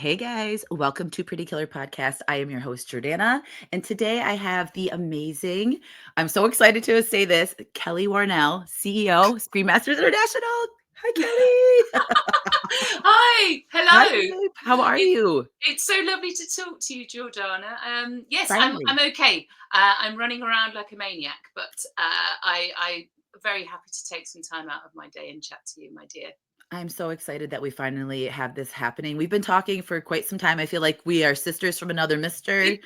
Hey guys, welcome to Pretty Killer Podcast. I am your host, Jordana, and today I have the amazing, I'm so excited to say this, Kelly Warnell, CEO, Scream Masters International. Hi, Kelly. Hi, Hi, hello. babe. How are It, you? it's so lovely to talk to you, Jordana. Yes, I'm Finally. okay. I'm running around like a maniac, but I'm very happy to take some time out of my day and chat to you, my dear. I'm so excited that we finally have this happening. We've been talking for quite some time. I feel like we are sisters from another mister.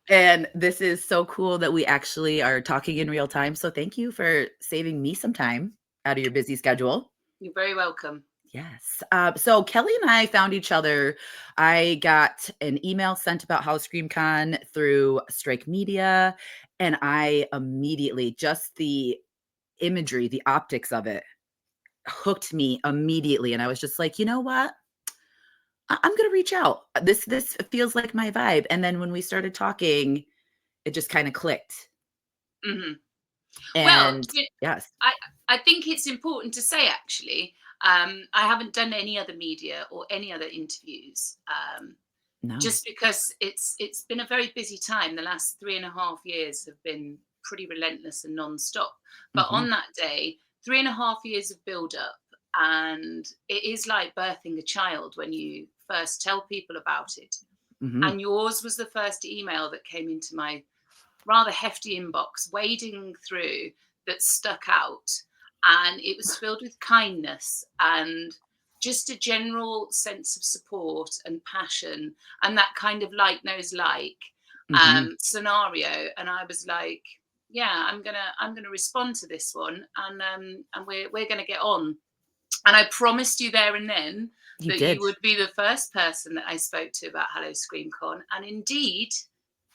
And this is so cool that we actually are talking in real time. So thank you for saving me some time out of your busy schedule. You're very welcome. Yes. So Kelly and I found each other. I got an email sent about HallowScreamCon through Strike Media, and I immediately, just the imagery, the optics of it hooked me immediately. And I was just like, you know what? I'm gonna reach out. This feels like my vibe. And then when we started talking, it just kind of clicked. hmm Well, And yes. I I think it's important to say actually. I haven't done any other media or any other interviews. No. Just because it's been a very busy time. The last 3.5 years have been pretty relentless and non-stop. But Mhm. on that day, 3.5 years of build-up, and it is like birthing a child when you first tell people about it. Mhm. And yours was the first email that came into my rather hefty inbox, wading through, that stuck out. And it was filled with kindness and just a general sense of support and passion and that kind of like knows like Mhm. scenario. And I was like, yeah, I'm gonna respond to this one, and we're gonna get on. And I promised you there and then You that you did. would be the first person that I spoke to about HallowScreamCon, and indeed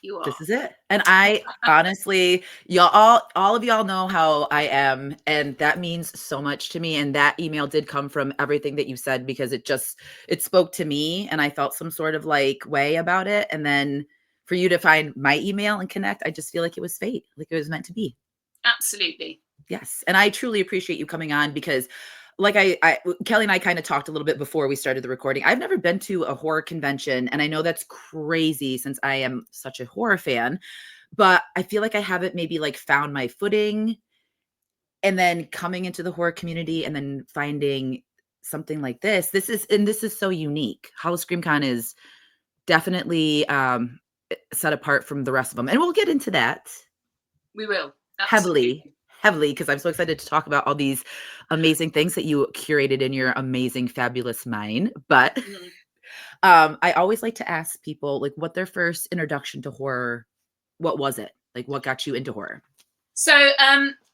you This are. is it. And I honestly, y'all all of y'all know how I am, and that means so much to me. And that email did come from everything that you said because it spoke to me and I felt some sort of like way about it. And then for you to find my email and connect, I just feel like it was fate, like it was meant to be. Absolutely. Yes, and I truly appreciate you coming on because like I Kelly and I kind of talked a little bit before we started the recording. I've never been to a horror convention, and I know that's crazy since I am such a horror fan, but I feel like I haven't maybe like found my footing, and then coming into the horror community and then finding something like this. This is so unique. HallowScreamCon is definitely set apart from the rest of them. And we'll get into that We will. heavily, Absolutely. heavily, because I'm so excited to talk about all these amazing things that you curated in your amazing, fabulous mind. But Mhm. I always like to ask people like what their first introduction to horror, what was it? Like what got you into horror? So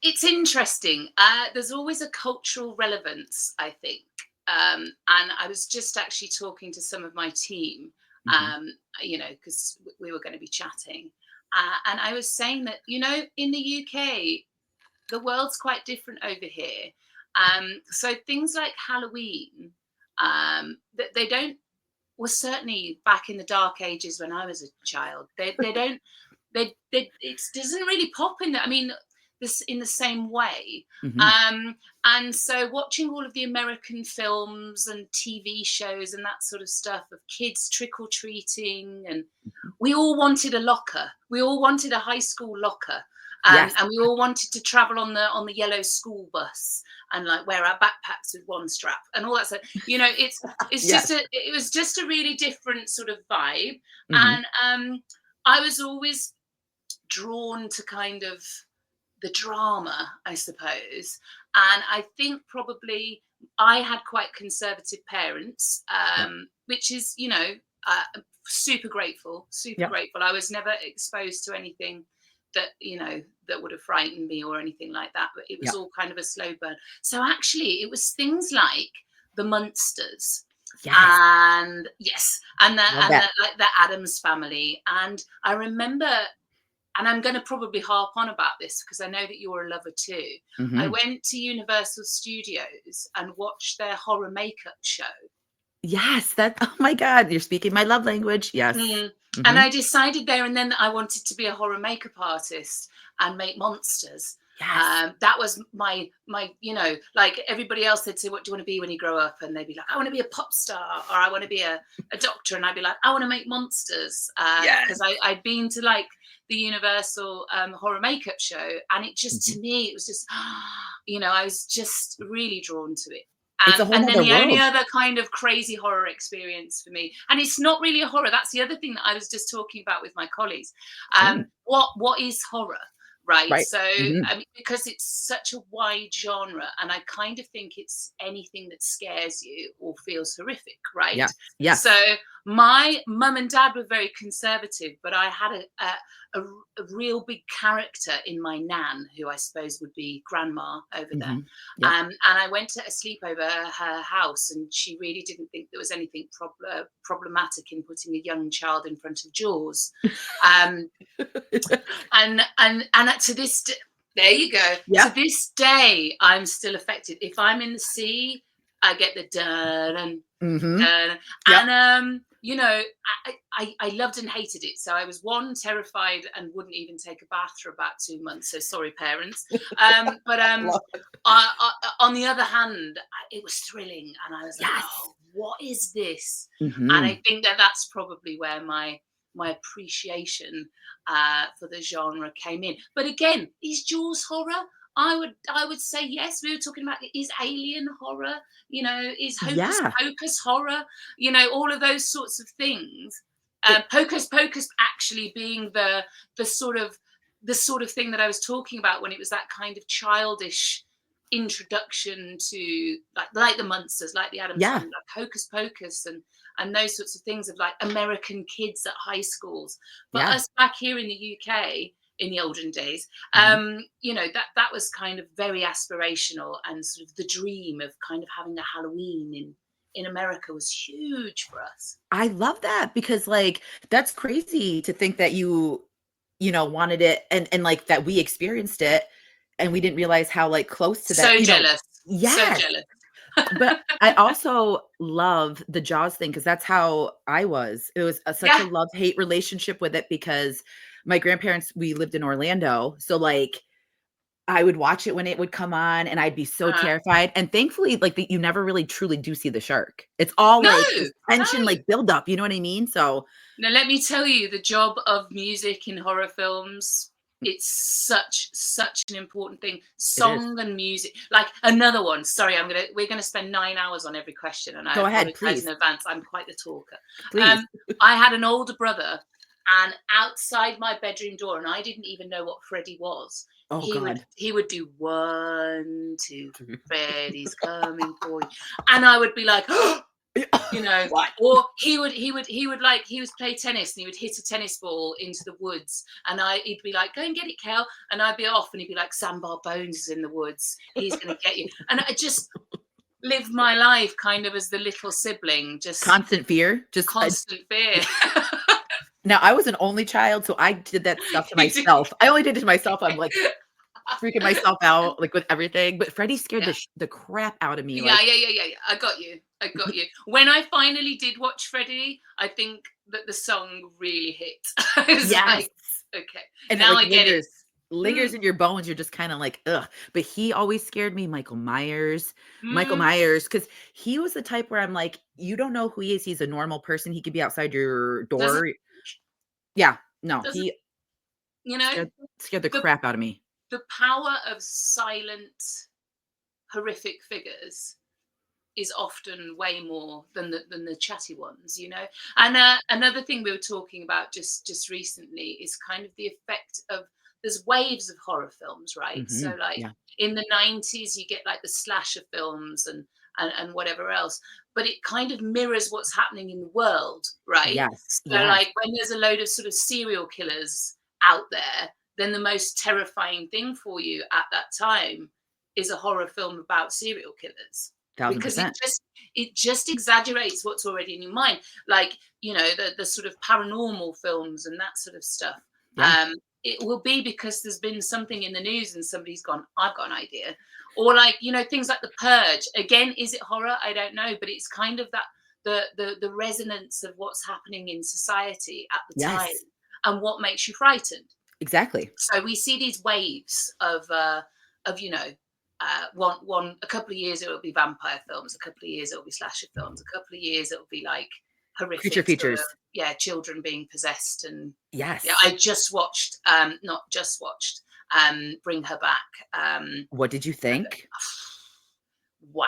it's interesting. There's always a cultural relevance, I think. And I was just actually talking to some of my team, Mhm. because we were going to be chatting. And I was saying that, in the UK, the world's quite different over here. So things like Halloween, they don't, well, certainly back in the dark ages when I was a child, they don't it doesn't really pop in there. I mean, this in the same way. Mhm. And so watching all of the American films and TV shows and that sort of stuff of kids trick or treating, and Mhm. we all wanted a locker. We all wanted a high school locker. Yes. And we all wanted to travel on the yellow school bus and like wear our backpacks with one strap and all that stuff. Yes. It was just a really different sort of vibe. Mhm. And I was always drawn to kind of the drama, I suppose. And I think probably I had quite conservative parents, Yeah. which is, super grateful, super Yep. grateful. I was never exposed to anything that would have frightened me or anything like that, but it was Yep. all kind of a slow burn. So actually, it was things like the Munsters, Yes. and yes, and the Love and that. the like the Adams family. And I remember, and I'm going to probably harp on about this because I know that you're a lover too. I Mhm. went to Universal Studios and watched their horror makeup show. Yes, that oh my god, you're speaking my love language. Yes. Mm. And Mhm. I decided there and then that I wanted to be a horror makeup artist and make monsters. Yes. That was my, you know, like everybody else, they'd say, what do you want to be when you grow up? And they'd be like, I want to be a pop star, or I want to be a doctor. And I'd be like, I want to make monsters. Yes. Because I'd been to like the Universal horror makeup show. And it just, to me, it was just, you know, I was just really drawn to it. It's a whole And then nother the only world. other kind of crazy horror experience for me, and it's not really a horror, that's the other thing that I was just talking about with my colleagues. Mm, What is horror? Right. right. So, Mhm. I mean, because it's such a wide genre, and I kind of think it's anything that scares you or feels horrific, right? Yes. Yes. So, my mum and dad were very conservative, but I had a real big character in my nan, who I suppose would be grandma over there. Mhm. Yep. And I went to a sleepover at her house, and she really didn't think there was anything problematic in putting a young child in front of Jaws. Um, and to this there you go. To Yep. this day, I'm still affected. If I'm in the sea, I get the dun and Mhm. dun. Yep. And you know, I loved and hated it. So I was terrified and wouldn't even take a bath for about 2 months. So sorry, parents. But Love on the other hand, it was thrilling, and I was like, Yes. oh, what is this? And I Mhm. think that that's probably where my appreciation for the genre came in. But again, is Jaws horror? I would say yes. We were talking about, is Alien horror? You know, is Hocus Yeah. Pocus horror? You know, all of those sorts of things. It Hocus Pocus actually being the sort of thing that I was talking about, when it was that kind of childish introduction to like the monsters, like the Adams Yeah. Family, like Hocus Pocus, and those sorts of things of like American kids at high schools. But Yeah. us back here in the UK in the olden days, Mhm. you know, that was kind of very aspirational, and sort of the dream of kind of having a Halloween in America was huge for us. I love that because, like, that's crazy to think that you know, wanted it and, like, that we experienced it and we didn't realize how, like, close to that, So you know. jealous, so Yes. jealous. But I also love the Jaws thing because that's how I was. It was such Yeah. a love-hate relationship with it because my grandparents, we lived in Orlando, so, like, I would watch it when it would come on, and I'd be so uh, terrified, and thankfully, like, you never really truly do see the shark. It's all, no, like, this tension, no. like, buildup, you know what I mean? So Now, let me tell you, the job of music in horror films, it's such an important thing. it is. Song and music. Like another one. Sorry, we're gonna spend 9 hours on every question, and I Go ahead, apologize please, in advance. I'm quite the talker. please. Um, I had an older brother, and outside my bedroom door, and I didn't even know what Freddie was. Oh god. He would do 1, 2, Freddie's coming for you, and I would be like, you know, What? or he was play tennis, and he would hit a tennis ball into the woods, and he'd be like, go and get it, Kel, and I'd be off, and he'd be like, Sandbar Bones is in the woods, he's gonna get you. And I just lived my life kind of as the little sibling, just Constant fear, just constant fear. now I was an only child, so I did that stuff to myself. I only did it to myself, I'm, like, freaking myself out, like, with everything, but Freddie scared Yeah. the crap out of me, Yeah, like yeah. I got you. I got you. When I finally did watch Freddie, I think that the song really hit. I was yes, like, okay, and it, now like, I get it. lingers Mm, in your bones, you're just kinda like, "Ugh," but he always scared me, Michael mm. Myers, because he was the type where I'm like, "You don't know who he is, he's a normal person, he could be outside your Doesn't door." Yeah, no, doesn't he you know scared the the crap out of me. power of silent horrific figures is often way more than the chatty ones, you know. And another thing we were talking about just recently is kind of the effect of, there's waves of horror films, right? So Mhm, like yeah, in the 90s you get like the slasher films and whatever else, but it kind of mirrors what's happening in the world, right? yes, So yes, like when there's a load of sort of serial killers out there, then the most terrifying thing for you at that time is a horror film about serial killers, because 1000%. it just exaggerates what's already in your mind, like, you know, the sort of paranormal films and that sort of stuff. Yeah, It will be because there's been something in the news and somebody's gone, I've got an idea. Or like, you know, things like The Purge. Again, is it horror? I don't know, but it's kind of that, the resonance of what's happening in society at the time yes. and what makes you frightened. Exactly. So we see these waves of a couple of years it'll be vampire films, a couple of years it'll be slasher films, a couple of years it'll be like Creature horrific sort of, features. children being possessed. And yeah, Yes. I just watched, not just watched, Bring Her Back. What did you think? Wow.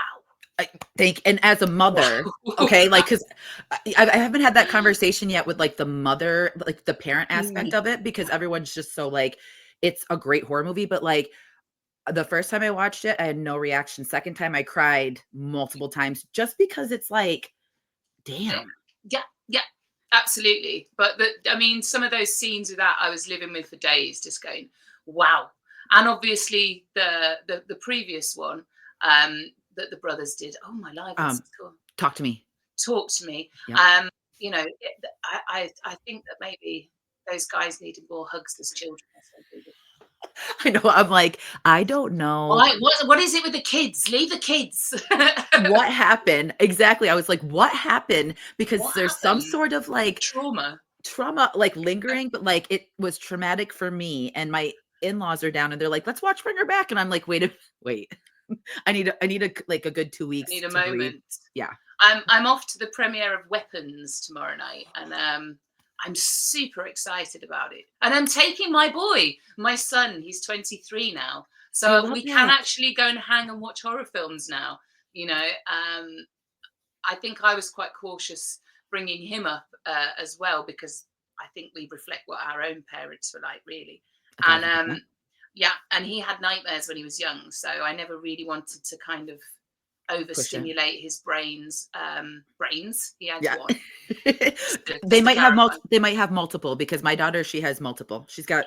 And as a mother, okay, like, because I haven't had that conversation yet with like the mother, like the parent aspect of it, because everyone's just so like, it's a great horror movie, but like the first time I watched it, I had no reaction. Second time I cried multiple times just because it's like, damn. Yeah, yeah, absolutely. But I mean, some of those scenes with that I was living with for days, just going, wow. And obviously the previous one, that the brothers did. Oh my life, it's cool. Talk to me. Talk to me. Yep. I think that maybe those guys needed more hugs as children or something. I know. I'm like, I don't know. Why? What is it with the kids? Leave the kids. What happened? Exactly. I was like, what happened? Because there's some sort of like trauma like lingering, but like it was traumatic for me. And my in-laws are down and they're like, let's watch Bring Her Back. And I'm like, wait. I need a like a good 2 weeks. I need a to moment. breathe. Yeah. I'm off to the premiere of Weapons tomorrow night, and I'm super excited about it. And I'm taking my son, he's 23 now. So we can actually go and hang and watch horror films now. I think I was quite cautious bringing him up as well, because I think we reflect what our own parents were like, really. And and he had nightmares when he was young, so I never really wanted to kind of overstimulate his brains. He had one. They might have multiple, because my daughter, she has multiple. She's got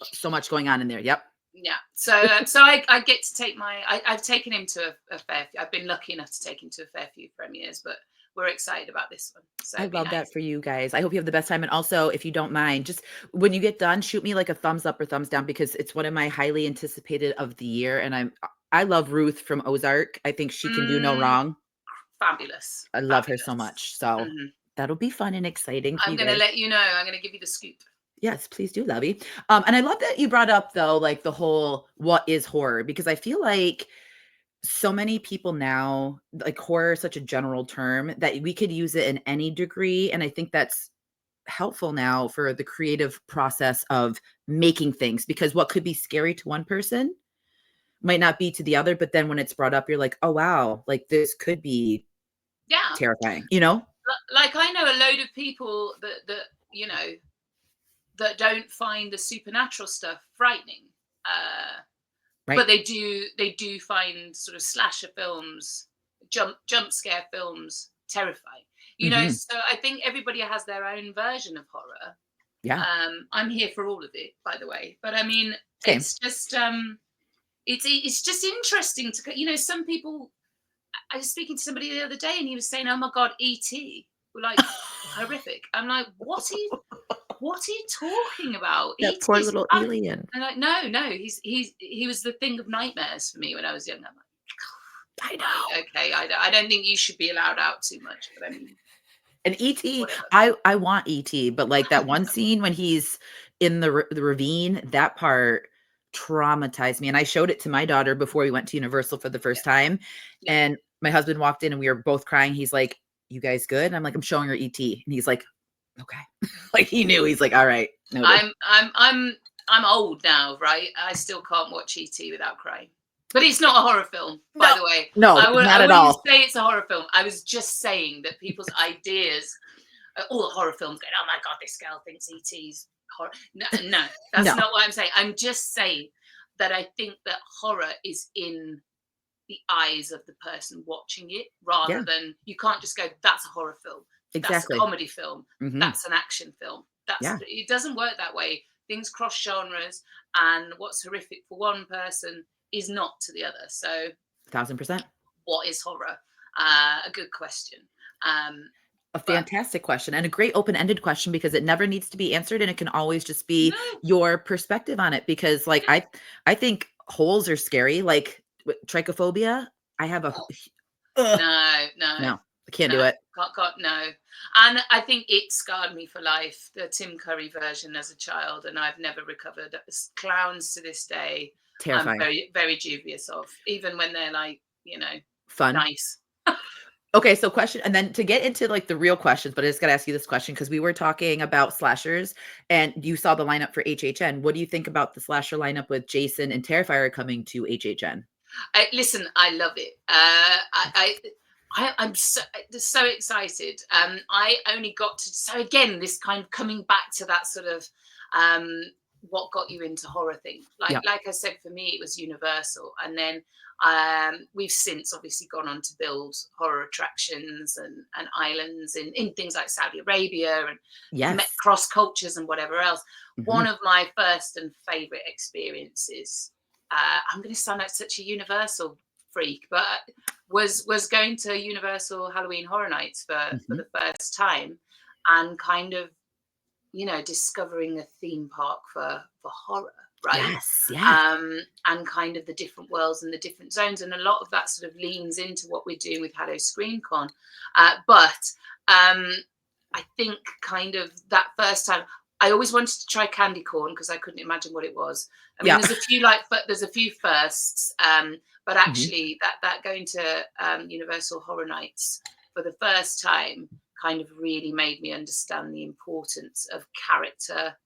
so much going on in there. Yep. Yeah. So I get to take I've taken him to a fair few. I've been lucky enough to take him to a fair few premieres, but we're excited about this one. So I love that for you guys. I hope you have the best time. And also, if you don't mind, just when you get done, shoot me like a thumbs up or thumbs down, because it's one of my highly anticipated of the year. And I love Ruth from Ozark. I think she can do no wrong. Fabulous. I love her so much. So that'll be fun and exciting. I'm going to let you know. I'm going to give you the scoop. Yes, please do, Lovey. And I love that you brought up, though, like the whole what is horror, because I feel like so many people now, like horror is such a general term that we could use it in any degree. And I think that's helpful now for the creative process of making things, because what could be scary to one person might not be to the other. But then when it's brought up, you're like, oh, wow, like this could be terrifying, Like I know a load of people that don't find the supernatural stuff frightening. Right. But they do find sort of slasher films, jump scare films terrifying. So I think everybody has their own version of horror. Yeah. I'm here for all of it, by the way. But I mean, it's just it's just interesting to some people. I was speaking to somebody the other day, and he was saying, "Oh my God, E.T. were like horrific." I'm like, "What are you talking about?" That poor little alien. I'm like, no, he was the thing of nightmares for me when I was young. I'm like, I know. Okay, I don't think you should be allowed out too much, but I mean. And E.T., I want E.T., but like that one scene when he's in the ravine, that part traumatized me. And I showed it to my daughter before we went to Universal for the first time. Yeah. And my husband walked in and we were both crying. He's like, "You guys good?" And I'm like, "I'm showing her E.T." And he's like, "Okay." Like he knew. He's like, "All right." Noted. I'm old now, right? I still can't watch E.T. without crying. But it's not a horror film, by the way. No, not at all. Say it's a horror film. I was just saying that people's ideas, all the horror films going, "Oh my God, this girl thinks E.T.'s horror." No, that's not what I'm saying. I'm just saying that I think that horror is in the eyes of the person watching it, rather than, you can't just go, "That's a horror film. Exactly. That's a comedy film. That's an action film." It doesn't work that way. Things cross genres, and what's horrific for one person is not to the other. So 1000%. What is horror? A good question. A fantastic question, and a great open-ended question, because it never needs to be answered, and it can always just be your perspective on it. Because like I think holes are scary. Like trichophobia, I have a no. I can't No, do it. no. And I think it scarred me for life, the Tim Curry version as a child, and I've never recovered. Clowns to this day, I'm Terrifying. very, very dubious of, even when they're like, Fun. nice. Okay, so question, and then to get into like the real questions, but I just got to ask you this question because we were talking about slashers and you saw the lineup for HHN. What do you think about the slasher lineup with Jason and Terrifier coming to HHN? Listen, I love it. I'm so excited. I only got to, so again, this kind of coming back to that sort of what got you into horror thing. Yeah. Like I said, for me, it was Universal, and then we've since obviously gone on to build horror attractions and islands in things like Saudi Arabia and Yes. cross cultures and whatever else. Mhm. One of my first and favorite experiences, I'm going to sound like such a Universal freak, but was going to Universal Halloween Horror Nights for Mhm. the first time, and kind of discovering a theme park for horror, right? Yes. Yes. And kind of the different worlds and the different zones, and a lot of that sort of leans into what we're doing with HallowScreamCon. But I think kind of that first time, I always wanted to try candy corn because I couldn't imagine what it was. I mean, Yeah. there's a few firsts, but Mhm. actually that going to Universal Horror Nights for the first time kind of really made me understand the importance of character,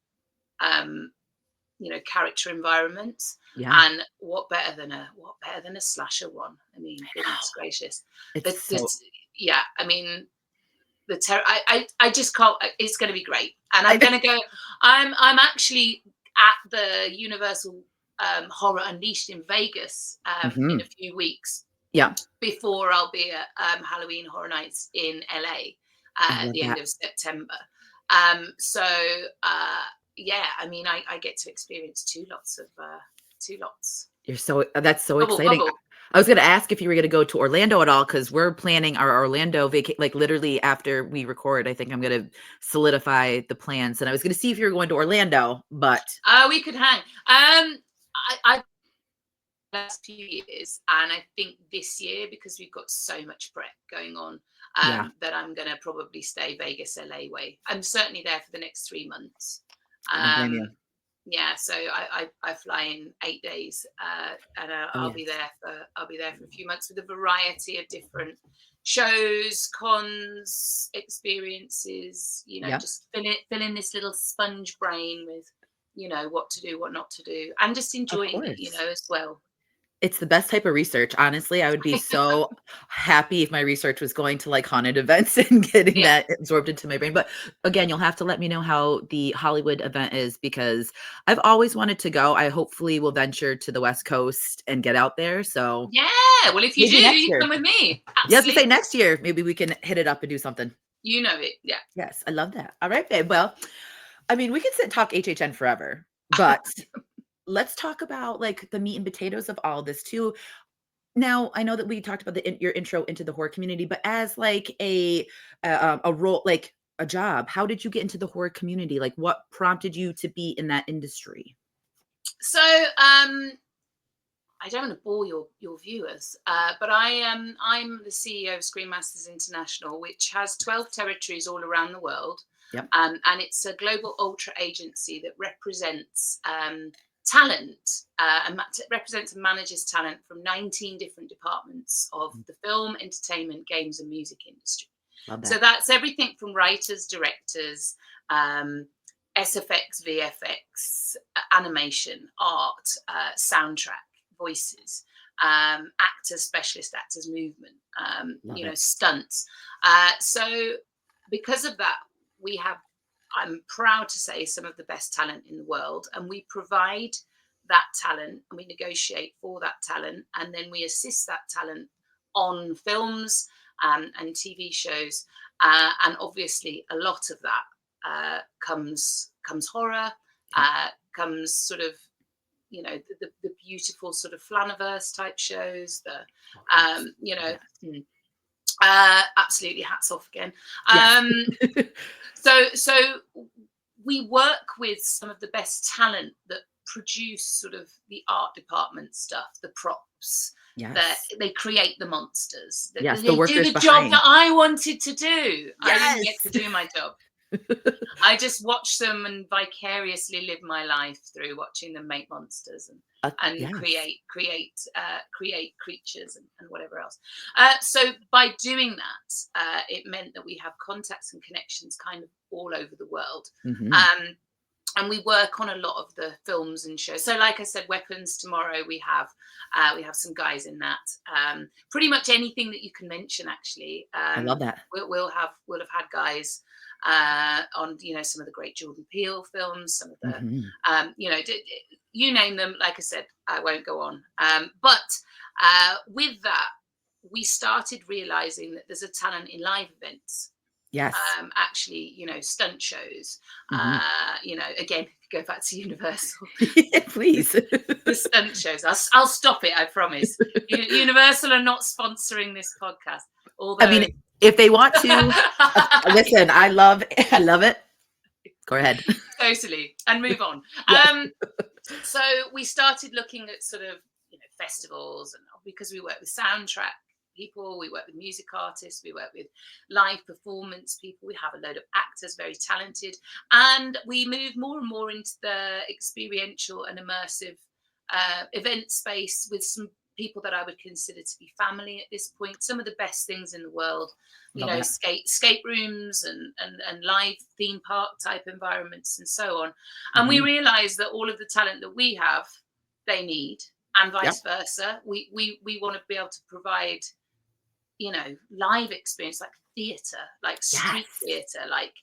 character environments. Yeah. And what better than a slasher one? I mean, goodness gracious, It's the so yeah. I mean, I just can't. It's going to be great, and I'm I going to go. I'm actually at the Universal Horror Unleashed in Vegas in a Mhm. few weeks Yeah. before I'll be at Halloween Horror Nights in LA I at love the end that. of September. So yeah, I mean, I get to experience two lots. That's so Bubble, exciting. bubble. I was gonna ask if you were gonna go to Orlando at all because we're planning our Orlando like literally after we record. I think I'm gonna solidify the plans, and I was gonna see if you were going to Orlando, but We could hang. I last few years, and I think this year, because we've got so much prep going on, yeah, that I'm going to probably stay Vegas LA way. I'm certainly there for the next 3 months. I don't blame you. Yeah, so I fly in 8 days, and Oh I'll yes, be there for a few months with a variety of different shows, cons, experiences. yep, Just fill in this little sponge brain with what to do, what not to do, and just of enjoying it, course. as well. It's the best type of research. Honestly, I would be so happy if my research was going to like haunted events and getting Yeah. that absorbed into my brain. But again, you'll have to let me know how the Hollywood event is because I've always wanted to go. I hopefully will venture to the West Coast and get out there. So Yeah. Well, if you do, maybe next you year. come with me. Yeah, I was gonna say Absolutely. next year, maybe we can hit it up and do something. You know it. Yeah. Yes, I love that. All right, babe. Well, I mean, we could sit and talk HHN forever, but let's talk about like the meat and potatoes of all this too. Now, I know that we talked about your intro into the horror community, but as like a role, like a job, how did you get into the horror community? Like, what prompted you to be in that industry? So, I don't want to bore your viewers, but I'm the CEO of Screen Masters International, which has 12 territories all around the world, Yep. and it's a global ultra agency that represents talent and represents and manages talent from 19 different departments of Mm, the film, entertainment, games, and music industry. love So that. that's everything from writers, directors, um, SFX, VFX, animation, art, soundtrack, voices, actors, specialist actors, movement, Love it. stunts. So because of that, we have, I'm proud to say, some of the best talent in the world, and we provide that talent and we negotiate for that talent, and then we assist that talent on films and TV shows, and obviously a lot of that comes horror, Yep. comes sort of the beautiful sort of Flaniverse type shows, the Oh, yes. Yes. absolutely hats off again. Yes. So we work with some of the best talent that produce sort of the art department stuff, the props, that Yes. they create the monsters, that Yes, the they do workers the job that behind. I wanted to do. I didn't Yes. get to do my job. I just watch them and vicariously live my life through watching them make monsters and Yes. create creatures and whatever else. So by doing that, it meant that we have contacts and connections kind of all over the world. Mhm. And we work on a lot of the films and shows. So, like I said, Weapons tomorrow we have some guys in that. Pretty much anything that you can mention, actually. I love that. We'll have had guys on, some of the great Jordan Peele films, some of the Mhm. you name them. Like I said, I won't go on. But with that, we started realizing that there's a talent in live events. Yes. Actually, stunt shows. Mhm. Again, go back to Universal. Please. The stunt shows. I'll stop it. I promise. Universal are not sponsoring this podcast. Although, I mean, if they want to, listen, I love it. Go ahead. Totally, and move on. Yes. So we started looking at sort of festivals, and because we work with soundtrack people, we work with music artists, we work with live performance people, we have a load of actors, very talented, and we move more and more into the experiential and immersive event space with some people that I would consider to be family at this point. Some of the best things in the world, Love that. skate rooms and live theme park type environments and so on. And we Mhm. realize that all of the talent that we have, they need, and Yep. vice versa. We want to be able to provide, live experience, like theatre, like street Yes. theatre, like,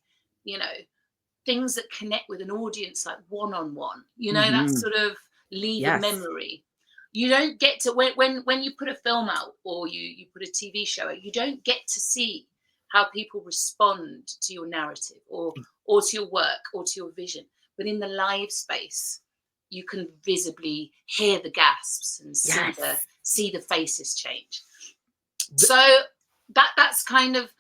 things that connect with an audience, like one-on-one, that Mhm. sort of leave a Yes. memory. You don't get to, when you put a film out or you put a TV show out, you don't get to see how people respond to your narrative or to your work or to your vision. But in the live space, you can visibly hear the gasps and Yes. see the faces change. So that's kind of,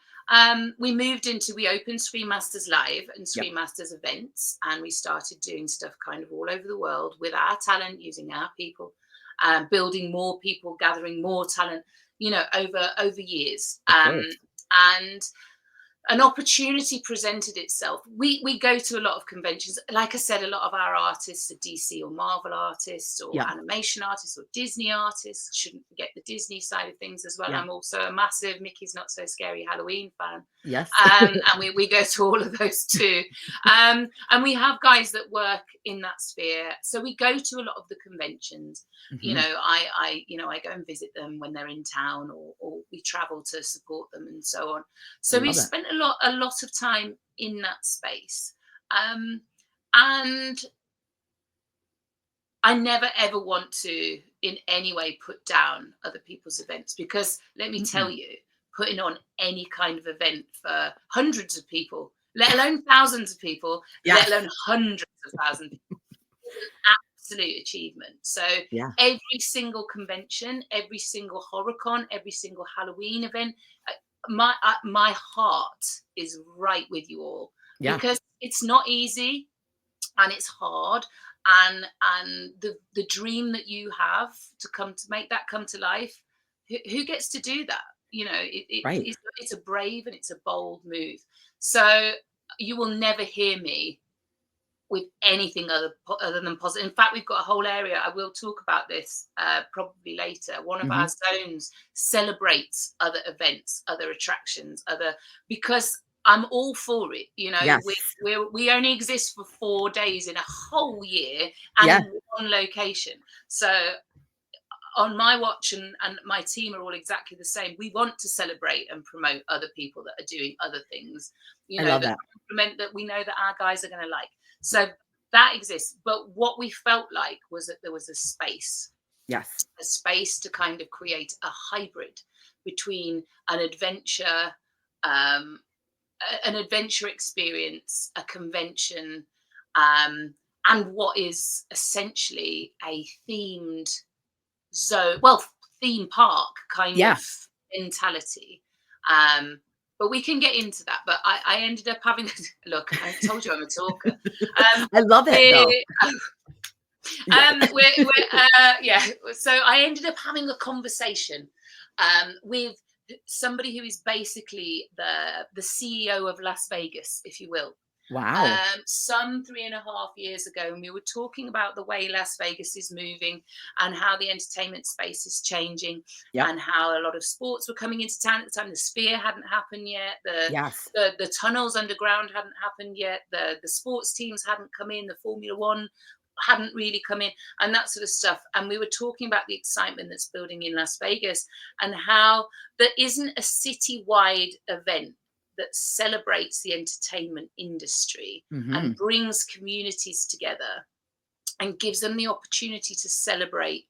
we opened Screen Masters Live and Screen Masters events, and we started doing stuff kind of all over the world with our talent, using our people, building more people, gathering more talent, over years. Of course. And an opportunity presented itself. We go to a lot of conventions. Like I said, a lot of our artists are DC or Marvel artists or Yeah. animation artists or Disney artists. Shouldn't forget the Disney side of things as well. Yeah. I'm also a massive Mickey's Not So Scary Halloween fan. Yes. And we go to all of those too. And we have guys that work in that sphere. So we go to a lot of the conventions. Mhm. I go and visit them when they're in town, or we travel to support them and so on. So I we love that. spent a lot of time in that space. And I never ever want to in any way put down other people's events, because let me tell Mm-mm. you, putting on any kind of event for hundreds of people, let alone thousands of people, let Yes. alone hundreds of thousands of people, is an absolute achievement. So Yeah. every single convention, every single HorrorCon, every single Halloween event, my heart is right with you all, Yeah. because it's not easy and it's hard, and the dream that you have to make that come to life, who gets to do that? Right. It's a brave and it's a bold move. So you will never hear me with anything other than positive. In fact, we've got a whole area. I will talk about this probably later. One of our Mhm. zones celebrates other events, other attractions, because I'm all for it. Yes. We only exist for 4 days in a whole year and Yeah. in one location. So on my watch, and my team are all exactly the same. We want to celebrate and promote other people that are doing other things, I love that that. complement, that we know that our guys are going to like. So that exists. But what we felt like was that there was a space Yes. to kind of create a hybrid between an adventure, um, experience, a convention, and what is essentially a themed theme park kind Yeah. of mentality. But we can get into that. But I ended up having look. I told you I'm a talker. I love it though. Yeah. Yeah. So I ended up having a conversation with somebody who is basically the CEO of Las Vegas, if you will. Wow. Some 3.5 years ago, and we were talking about the way Las Vegas is moving and how the entertainment space is changing Yep. and how a lot of sports were coming into town at the time. The Sphere hadn't happened yet. Yes. The tunnels underground hadn't happened yet. The sports teams hadn't come in. The Formula One hadn't really come in, and that sort of stuff. And we were talking about the excitement that's building in Las Vegas and how there isn't a citywide event that celebrates the entertainment industry and Mhm. brings communities together and gives them the opportunity to celebrate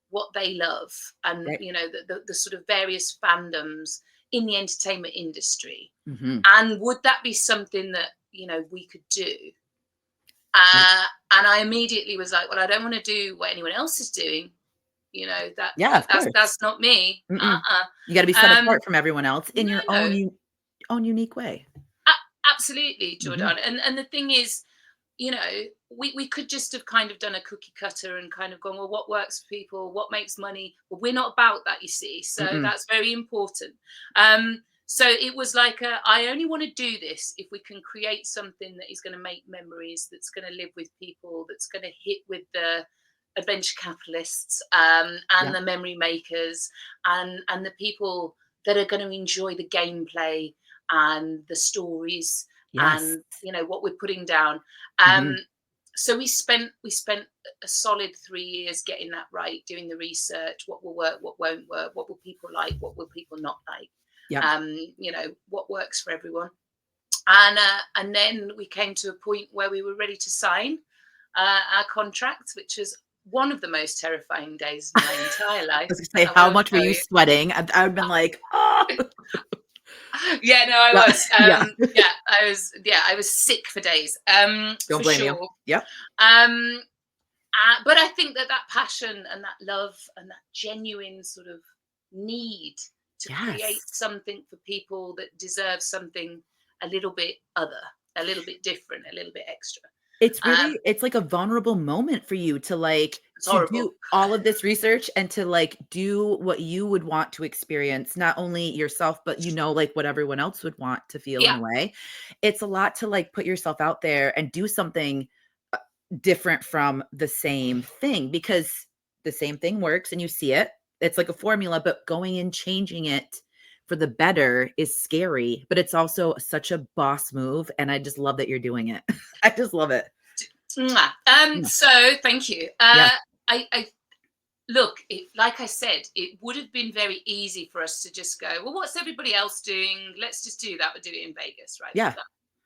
what they love and Right. the sort of various fandoms in the entertainment industry. Mhm. And would that be something that we could do? Right. And I immediately was like, well, I don't want to do what anyone else is doing. That, Yeah, that of that's course. that's not me. Mm-mm. You gotta be set Um apart from everyone else in your own no, own unique way. absolutely, Mhm. Jordan. And the thing is, we could just have kind of done a cookie cutter and kind of gone, well, what works for people, what makes money. Well, we're not about that, you see. So Mm-mm. that's very important. So it was like, I only want to do this if we can create something that is going to make memories, that's going to live with people, that's going to hit with the adventure capitalists, and Yeah. the memory makers, and the people that are going to enjoy the gameplay and the stories Yes. and what we're putting down. Mhm. So we spent a solid 3 years getting that right, doing the research, what will work, what won't work, what will people like, what will people not like, Yep. what works for everyone. And then we came to a point where we were ready to sign our contract, which was one of the most terrifying days of my entire I life. was gonna say, I how won't much were tell you you. sweating? I've been like, "Oh." Yeah, no, I Yeah. was. Yeah. Yeah, I was. Yeah, I was sick for days, Don't for blame you. sure. Yep. Um, but I think that passion and that love and that genuine sort of need to create Yes. something for people that deserve something a little bit other, a little bit different, a little bit extra. Um, It's like a vulnerable moment for you to, like, it's to horrible. do all of this research and to, like, do what you would want to experience, not only yourself, but, like, what everyone else would want to feel in Yeah, a way. It's a lot to, like, put yourself out there and do something, different from the same thing because the same thing works and you see it. It's like a formula, but going and changing it for the better is scary, but it's also such a boss move, and I just love that you're doing it. I just love it. mwah. Yeah. So thank you. Yeah. I look, like I said, it would have been very easy for us to just go, well, what's everybody else doing? Let's just do that. We'll do it in Vegas, right? Yeah.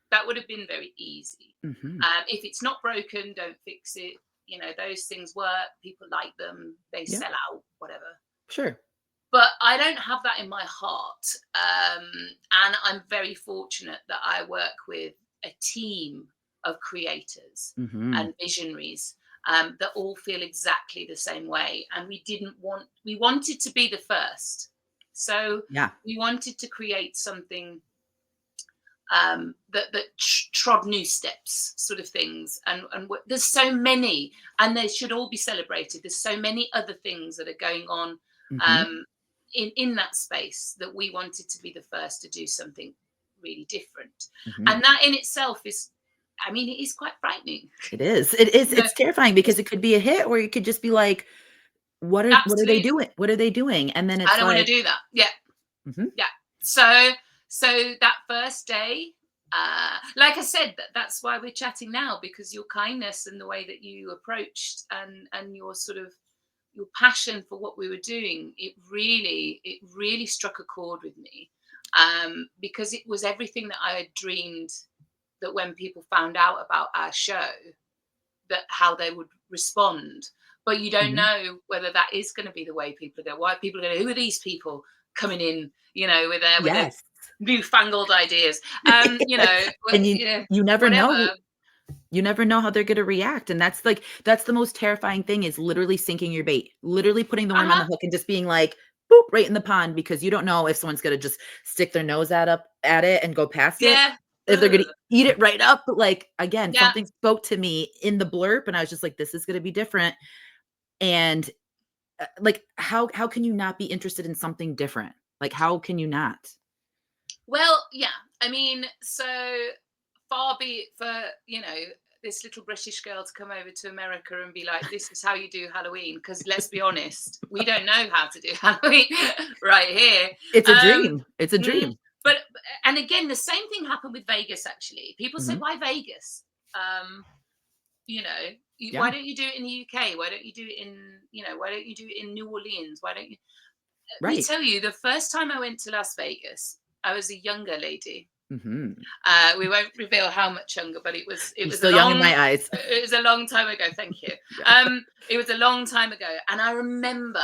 That would have been very easy. Mhm. If it's not broken, don't fix it. Those things work. People like them. They Yeah. sell out, whatever. Sure. But I don't have that in my heart. And I'm very fortunate that I work with a team of creators Mhm. and visionaries that all feel exactly the same way. And we wanted to be the first. So Yeah. we wanted to create something that trod new steps, sort of things. And there's so many, and they should all be celebrated. There's so many other things that are going on Mhm. um, in that space that we wanted to be the first to do something really different. Mhm. And that in itself is, I mean, it is quite frightening. It is. It is. You know, It's terrifying because it's it could be a hit or it could just be like, what are they absolutely. doing? What are they doing? And then I it's don't want to like, do that. Yeah, mhm. yeah. So that first day, like I said, that's why we're chatting now, because your kindness and the way that you approached and your sort of your passion for what we were doing, it really struck a chord with me, because it was everything that I had dreamed, that when people found out about our show, that how they would respond. But you don't Mhm. know whether that is going to be the way people are going. Why people are going? Who are these people coming in? With their Yes. newfangled ideas. And you never Whatever. know. You never know how they're gonna react, and that's the most terrifying thing is literally sinking your bait, literally putting the Uh worm on huh. the hook and just being like, "Boop," right in the pond because you don't know if someone's gonna just stick their nose at it and go past it. Yeah. if they're gonna eat it right up. But like again, Yeah. something spoke to me in the blurb, and I was just like, this is gonna be different. And like, how can you not be interested in something different? Like, how can you not? Well, yeah. I mean, so far be it for, this little British girl to come over to America and be like, this is how you do Halloween. Because let's be honest, we don't know how to do Halloween right here. It's a Um, dream. It's a mm, dream. but, and again, the same thing happened with Vegas, actually. People say, Mhm. why Vegas? Um, you know, Yeah. why don't you do it in the UK? Why don't you do it in, why don't you do it in New Orleans? Why don't you? Let me Right. tell you, the first time I went to Las Vegas, I was a younger lady. Mhm. We won't reveal how much younger, but it was You're still young in my eyes. it was a long time ago. Thank you. Yeah. It was a long time ago, and I remember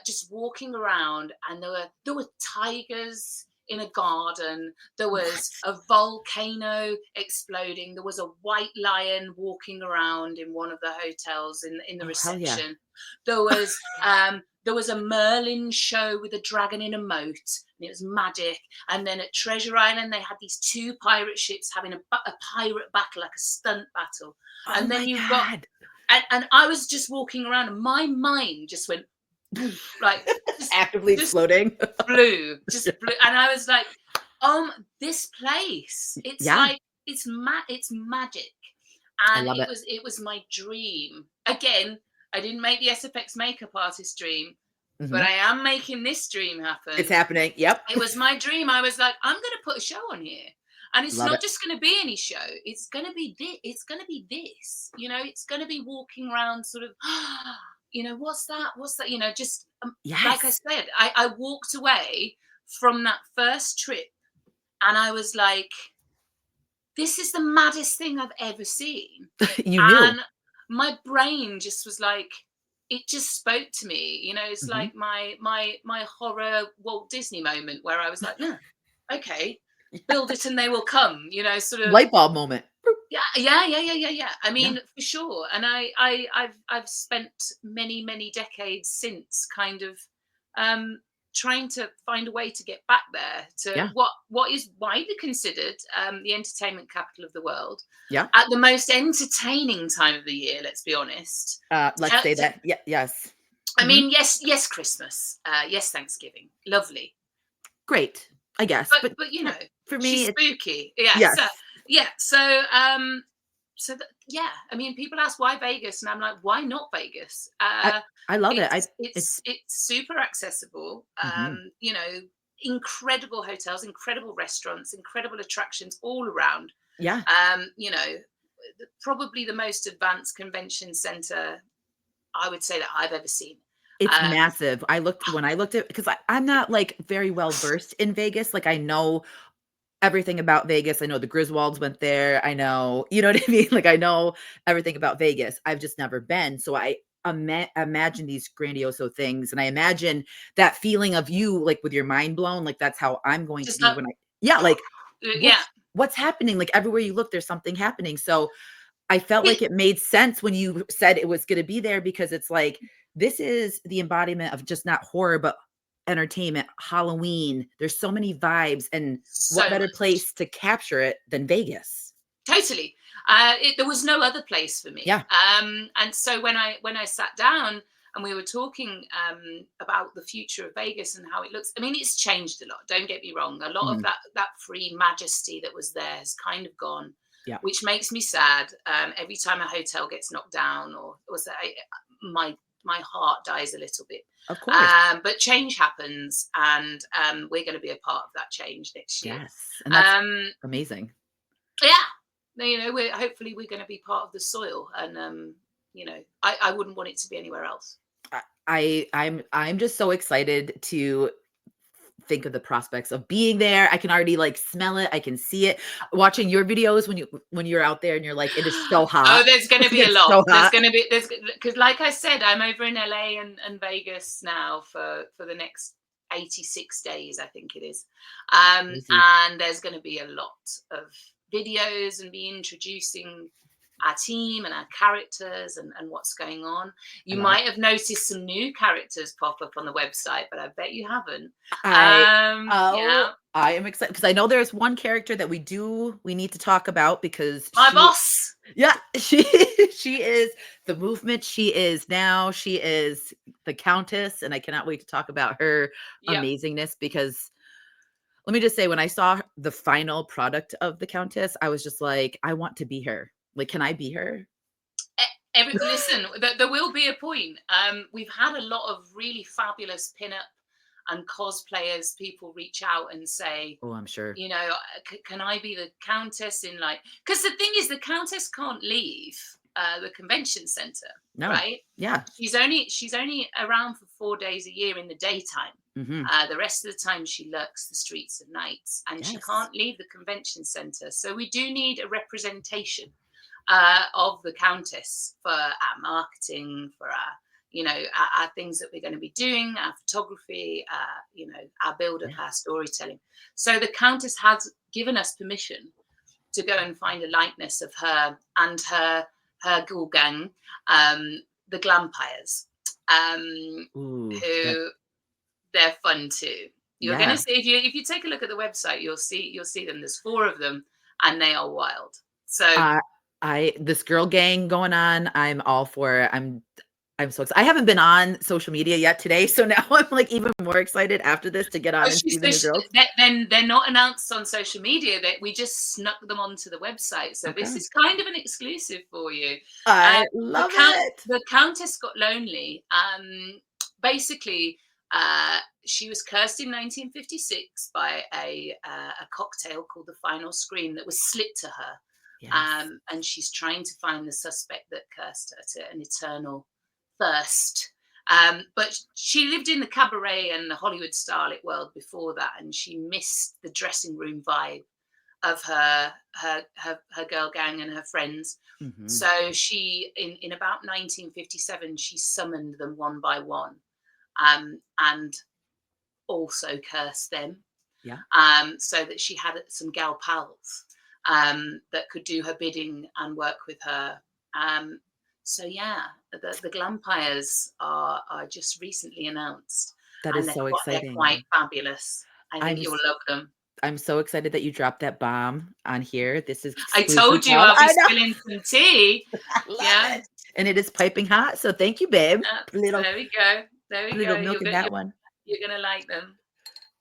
just walking around, and there were tigers in a garden. There was What? a volcano exploding. There was a white lion walking around in one of the hotels in the Oh, hell yeah. reception. There was there was a Merlin show with a dragon in a moat, and it was magic. And then at Treasure Island, they had these two pirate ships having a pirate battle, like a stunt battle. Oh And then my you've got, God. and I was just walking around, and my mind just went, like, Actively just exploding. just Yeah. blew. And I was like, this place, it's Yeah. like, it's magic. I And love it. it was my dream. Again, I didn't make the SFX makeup artist dream, but Mhm. I am making this dream It's happen. happening. Yep. It was my dream. I was like, I'm going to put a show on here. And it's Love not it. just going to be any show. It's going to be this. It's going to be this. It's going to be walking around sort of, what's that? What's that? Just like I Yes. said, I walked away from that first trip, and I was like, this is the maddest thing I've ever seen. You knew. And my brain just was like, it just spoke to me. It's Mhm. like my horror Walt Disney moment where I was like, yeah, okay, build it and they will come, sort of. Light bulb moment. Boop. Yeah, yeah, yeah, yeah, yeah, yeah. I Yeah. mean, for sure. And I've spent many decades since kind of um trying to find a way to get back there to Yeah. what is widely considered the entertainment capital of the world Yeah. at the most entertaining time of the year, let's be honest. Let's say that. Yeah. Yes. I Mhm. mean, yes, Christmas, yes, Thanksgiving, lovely, Great. I guess. But but for me, she's it's spooky, yeah. yes. Yeah, I mean, people ask why Vegas, and I'm like, why not Vegas? I I love it. It's It's super accessible. mhm. Incredible hotels, incredible restaurants, incredible attractions all around. Yeah. Um, you know, Probably the most advanced convention center I would say that I've ever seen. It's Um, massive. When I looked at because I'm not like very well versed in Vegas. Like I know everything about Vegas. I know the Griswolds went there. I know, you know what I mean? Like I know everything about Vegas. I've just never been. So I imagine these grandiose things, and I imagine that feeling of you like with your mind blown. Like that's how I'm going to just be like, when I yeah, like yeah, what's happening? Like everywhere you look, there's something happening. So I felt it, like it made sense when you said it was going to be there because it's like this is the embodiment of just not horror but entertainment, Halloween. There's so many vibes, and what so better much. place to capture it than Vegas? Totally. There was no other place for me. Yeah. And so when I sat down and we were talking about the future of Vegas and how it looks, I mean, it's changed a lot. Don't get me wrong. A lot of Mhm. that free majesty that was there has kind of gone, Yeah. which makes me sad. Every time a hotel gets knocked down, my heart dies a little bit. Of course. But change happens, and we're going to be a part of that change next year. Yes. And that's Um, amazing. yeah, we're going to be part of the soil, and I wouldn't want it to be anywhere else. I'm just so excited to think of the prospects of being there. I can already like smell it. I can see it. Watching your videos when you're out there and you're like, it is so Oh, hot. there's going to be a It's lot. so hot. There's because, like I said, I'm over in LA and Vegas now for the next 86 days, I think it is. Crazy. And there's going to be a lot of videos and be introducing our team and our characters and what's going on. I You love it. might have noticed some new characters pop up on the website, but I bet you haven't. I Yeah, I am excited because I know there's one character that we need to talk about because my boss. yeah, she is the movement she is now. She is the Countess, and I cannot wait to talk about her Yep. amazingness because let me just say, when I saw the final product of the Countess, I was just like, I want to be her. Like, can I be her? Listen, there will be a point. We've had a lot of really fabulous pinup and cosplayers. People reach out and say, Oh, I'm sure. you know, can I be the Countess in like? Because the thing is, the Countess can't leave the convention center, No. right? Yeah. She's only around for 4 days a year in the daytime. Hmm. The rest of the time, she lurks the streets at nights, and she Yes. can't leave the convention center. So we do need a representation of the Countess for our marketing, for our our things that we're going to be doing, our photography, our build up, Yeah. our storytelling. So the Countess has given us permission to go and find a likeness of her and her ghoul gang, the Glampires, Ooh. who they're fun too. You're Yeah. gonna see if you take a look at the website, you'll see them. There's 4 of them, and they are wild. So This girl gang going on, I'm all for it. I'm so excited. I haven't been on social media yet today, so now I'm like even more excited after this to get on and see the new girls. then they're not announced on social media. That we just snuck them onto the website. So this Okay. is kind of an exclusive for you. I love it. The Countess got lonely. Basically, she was cursed in 1956 by a cocktail called the Final Scream that was slipped to her. Yes. And she's trying to find the suspect that cursed her to an eternal thirst. But she lived in the cabaret and the Hollywood starlet world before that, and she missed the dressing room vibe of her girl gang and her friends. Mhm. So she, in about 1957, she summoned them one by one, and also cursed them. Yeah. So that she had some gal pals that could do her bidding and work with her. So yeah, the Glampires are just recently announced, That and is so they're exciting. quite fabulous. I think I'm you'll s love them. I'm so excited that you dropped that bomb on here. This is I exclusive told you bomb. I'll be I know. spilling some tea. I love Yeah, it. And it is piping hot, so thank you, babe. Put a little there we go. There we go. milk in that one. You're gonna like them.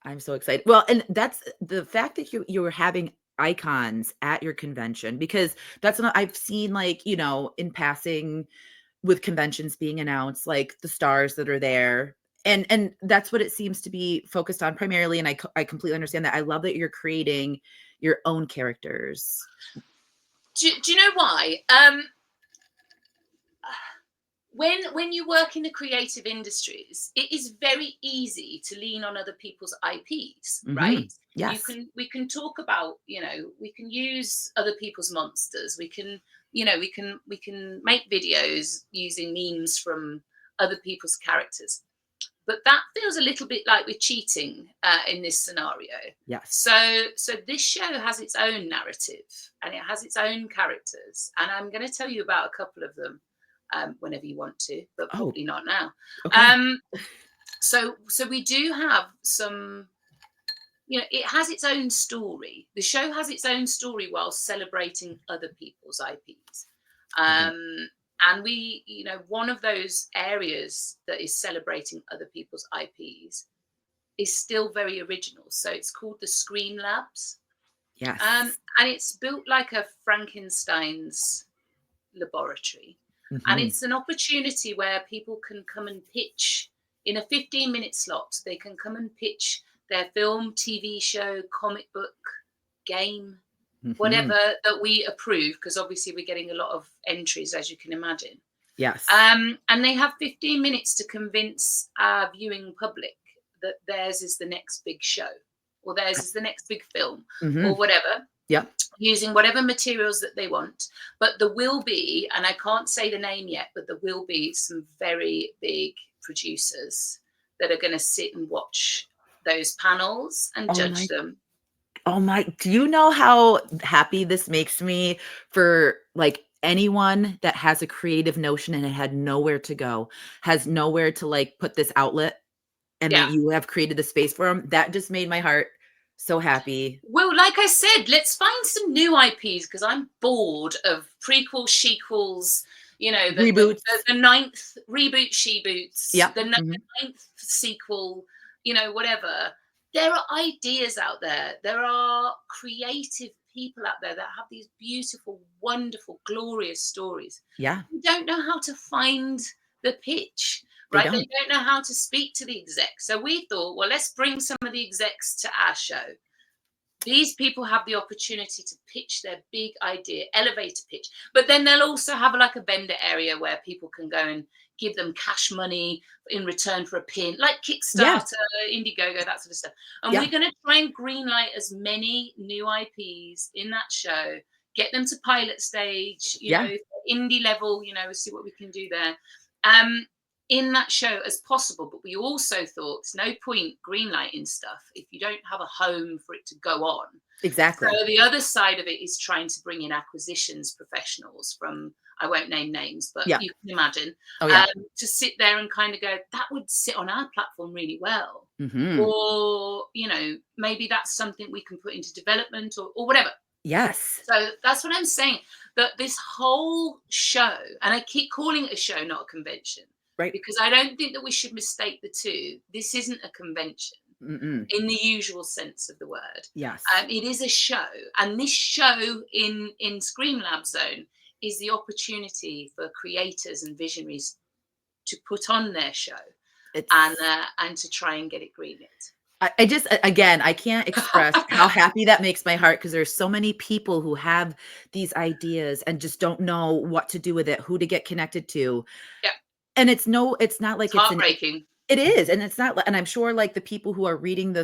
I'm so excited. Well, and that's the fact that you were having icons at your convention because that's not I've seen like, in passing with conventions being announced, like the stars that are there. And that's what it seems to be focused on primarily. And I completely understand that. I love that you're creating your own characters. Do you know why? When you work in the creative industries, it is very easy to lean on other people's IPs, Hmm. right? Yes. We can talk about, we can use other people's monsters. We can, we can make videos using memes from other people's characters. But that feels a little bit like we're cheating in this scenario. Yes. So this show has its own narrative and it has its own characters, and I'm going to tell you about a couple of them whenever you want to, but Oh, probably not now. okay. So we do have some. It has its own story. The show has its own story while celebrating other people's IPs. And we, one of those areas that is celebrating other people's IPs is still very original. So it's called the Scream Labs. Yes. And it's built like a Frankenstein's laboratory. And Mhm. it's an opportunity where people can come and pitch in a 15-minute slot. They can come and pitch their film, TV show, comic book, game, Mhm. whatever that we approve, because obviously we're getting a lot of entries, as you can imagine. Yes. And they have 15 minutes to convince our viewing public that theirs is the next big show, or theirs is the next big film, Mhm. or whatever. Yep. Using whatever materials that they want. But there will be, and I can't say the name yet, but there will be some very big producers that are going to sit and watch those panels and judge them. Oh my, do you know how happy this makes me for like anyone that has a creative notion and it had nowhere to go, has nowhere to like put this outlet, and Yeah. then you have created the space for them, that just made my heart so happy. Well, like I said, let's find some new IPs because I'm bored of prequels, sequels, you know, Reboots. the ninth reboot, she-boots, Yep. the Mhm. ninth sequel, you know, whatever. There are ideas out there. There are creative people out there that have these beautiful, wonderful, glorious stories. Yeah, They don't know how to find the pitch, they right? They don't. don't know how to speak to the execs. So we thought, well, let's bring some of the execs to our show. These people have the opportunity to pitch their big idea, elevator pitch, but then they'll also have like a vendor area where people can go and give them cash money in return for a pin, like Yeah, Kickstarter, Indiegogo, that sort of stuff. And yeah, we're going to try and greenlight as many new IPs in that show, get them to pilot stage, you know, yeah. indie level, you know, we'll see what we can do there. Um, in that show as possible, but we also thought it's no point greenlighting stuff if you don't have a home for it to go on. Exactly. So the other side of it is trying to bring in acquisitions professionals from, I won't name names, but Yeah. you can imagine, Oh, yeah. to sit there and kind of go, that would sit on our platform really well. Mhm. Or, you know, maybe that's something we can put into development or whatever. Yes. So that's what I'm saying. That this whole show, and I keep calling it a show, not a convention, Right. because I don't think that we should mistake the two. This isn't a convention Mm-mm. in the usual sense of the word. Yes. It is a show, and this show in Scream Lab Zone is the opportunity for creators and visionaries to put on their show It's and to try and get it greenlit. I just again, I can't express how happy that makes my heart, because there's so many people who have these ideas and just don't know what to do with it, who to get connected to. Yeah, And it's not it's like heartbreaking. it is, and it's not, and I'm sure like the people who are reading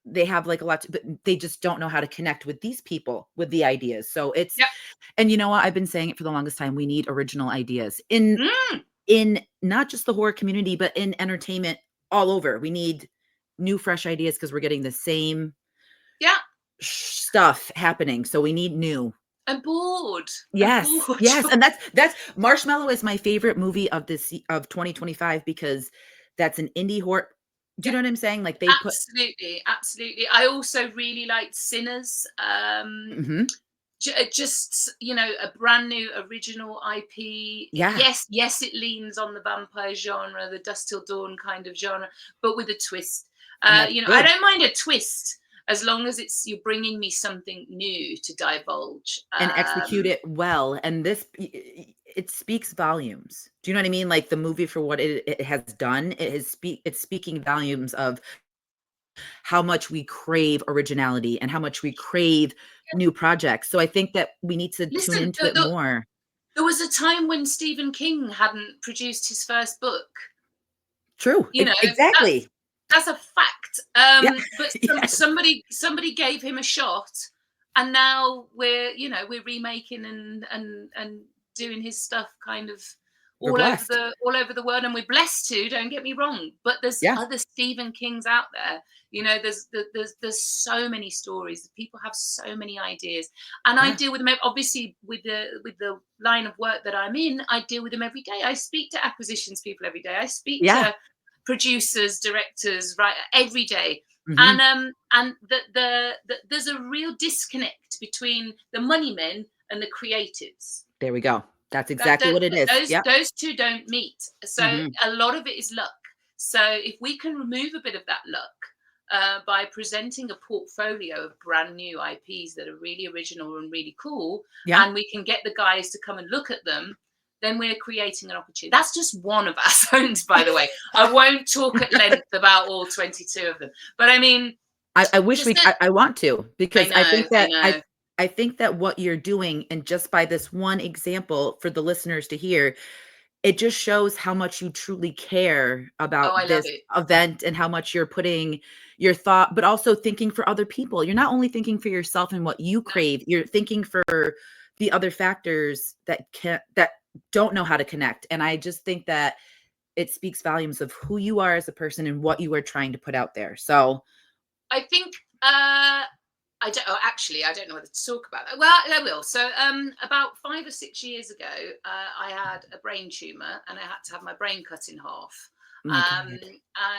they have like a lot to, but they just don't know how to connect with these people with the ideas. So it's, Yep. and you know what? I've been saying it for the longest time. We need original ideas Mm, in not just the horror community, but in entertainment all over. We need new, fresh ideas because we're getting the same yeah, stuff happening. So we need new. I'm bored. I'm Yes, bored. yes, and that's Marshmallow is my favorite movie of of 2025 because that's an indie horror. Do you Yeah, know what I'm saying? Like they put. absolutely, absolutely. I also really liked Sinners. Mhm. Just, you know, a brand new original IP. Yeah, Yes, it leans on the vampire genre, the Dusk Till Dawn kind of genre, but with a twist. and that's You know, I good. don't mind a twist as long as it's you're bringing me something new to divulge. And execute it well, and it speaks volumes. Do you know what I mean? Like the movie for what it has done, it's speaking volumes of how much we crave originality and how much we crave new projects. So I think that we need to tune Listen, into it more. there was a time when Stephen King hadn't produced his first book. True. You know, Exactly. that's a fact. Yeah. But Yes. somebody gave him a shot, and now we're remaking and doing his stuff kind of We're blessed. all over the world, and we're blessed to. Don't get me wrong, but there's Yeah. other Stephen Kings out there. You know, there's so many stories. People have so many ideas, and I Yeah. deal with them obviously with the line of work that I'm in. I deal with them every day. I speak to acquisitions people every day. I speak Yeah. to producers, directors, right, every day. Mhm. And there's a real disconnect between the money men and the creatives. There we go. That's That exactly what it is. Yep. those two don't meet. So Mhm. a lot of it is luck. So if we can remove a bit of that luck by presenting a portfolio of brand new IPs that are really original and really cool, Yeah. and we can get the guys to come and look at them, then we're creating an opportunity. That's just one of our zones, by the way. I won't talk at length about all 22 of them, but I mean, I wish just that. I want to, I because know, I know. I think that what you're doing, and just by this one example for the listeners to hear, it just shows how much you truly care Oh, I about love this it. event and how much you're putting your thought, but also thinking for other people. You're not only thinking for yourself and what you No, crave, you're thinking for the other factors that don't know how to connect. And I just think that it speaks volumes of who you are as a person and what you are trying to put out there. So I think. Uh, I don't know whether to talk about that. Well, I will. So, about 5 or 6 years ago, I had a brain tumor, and I had to have my brain cut in half. Oh my God.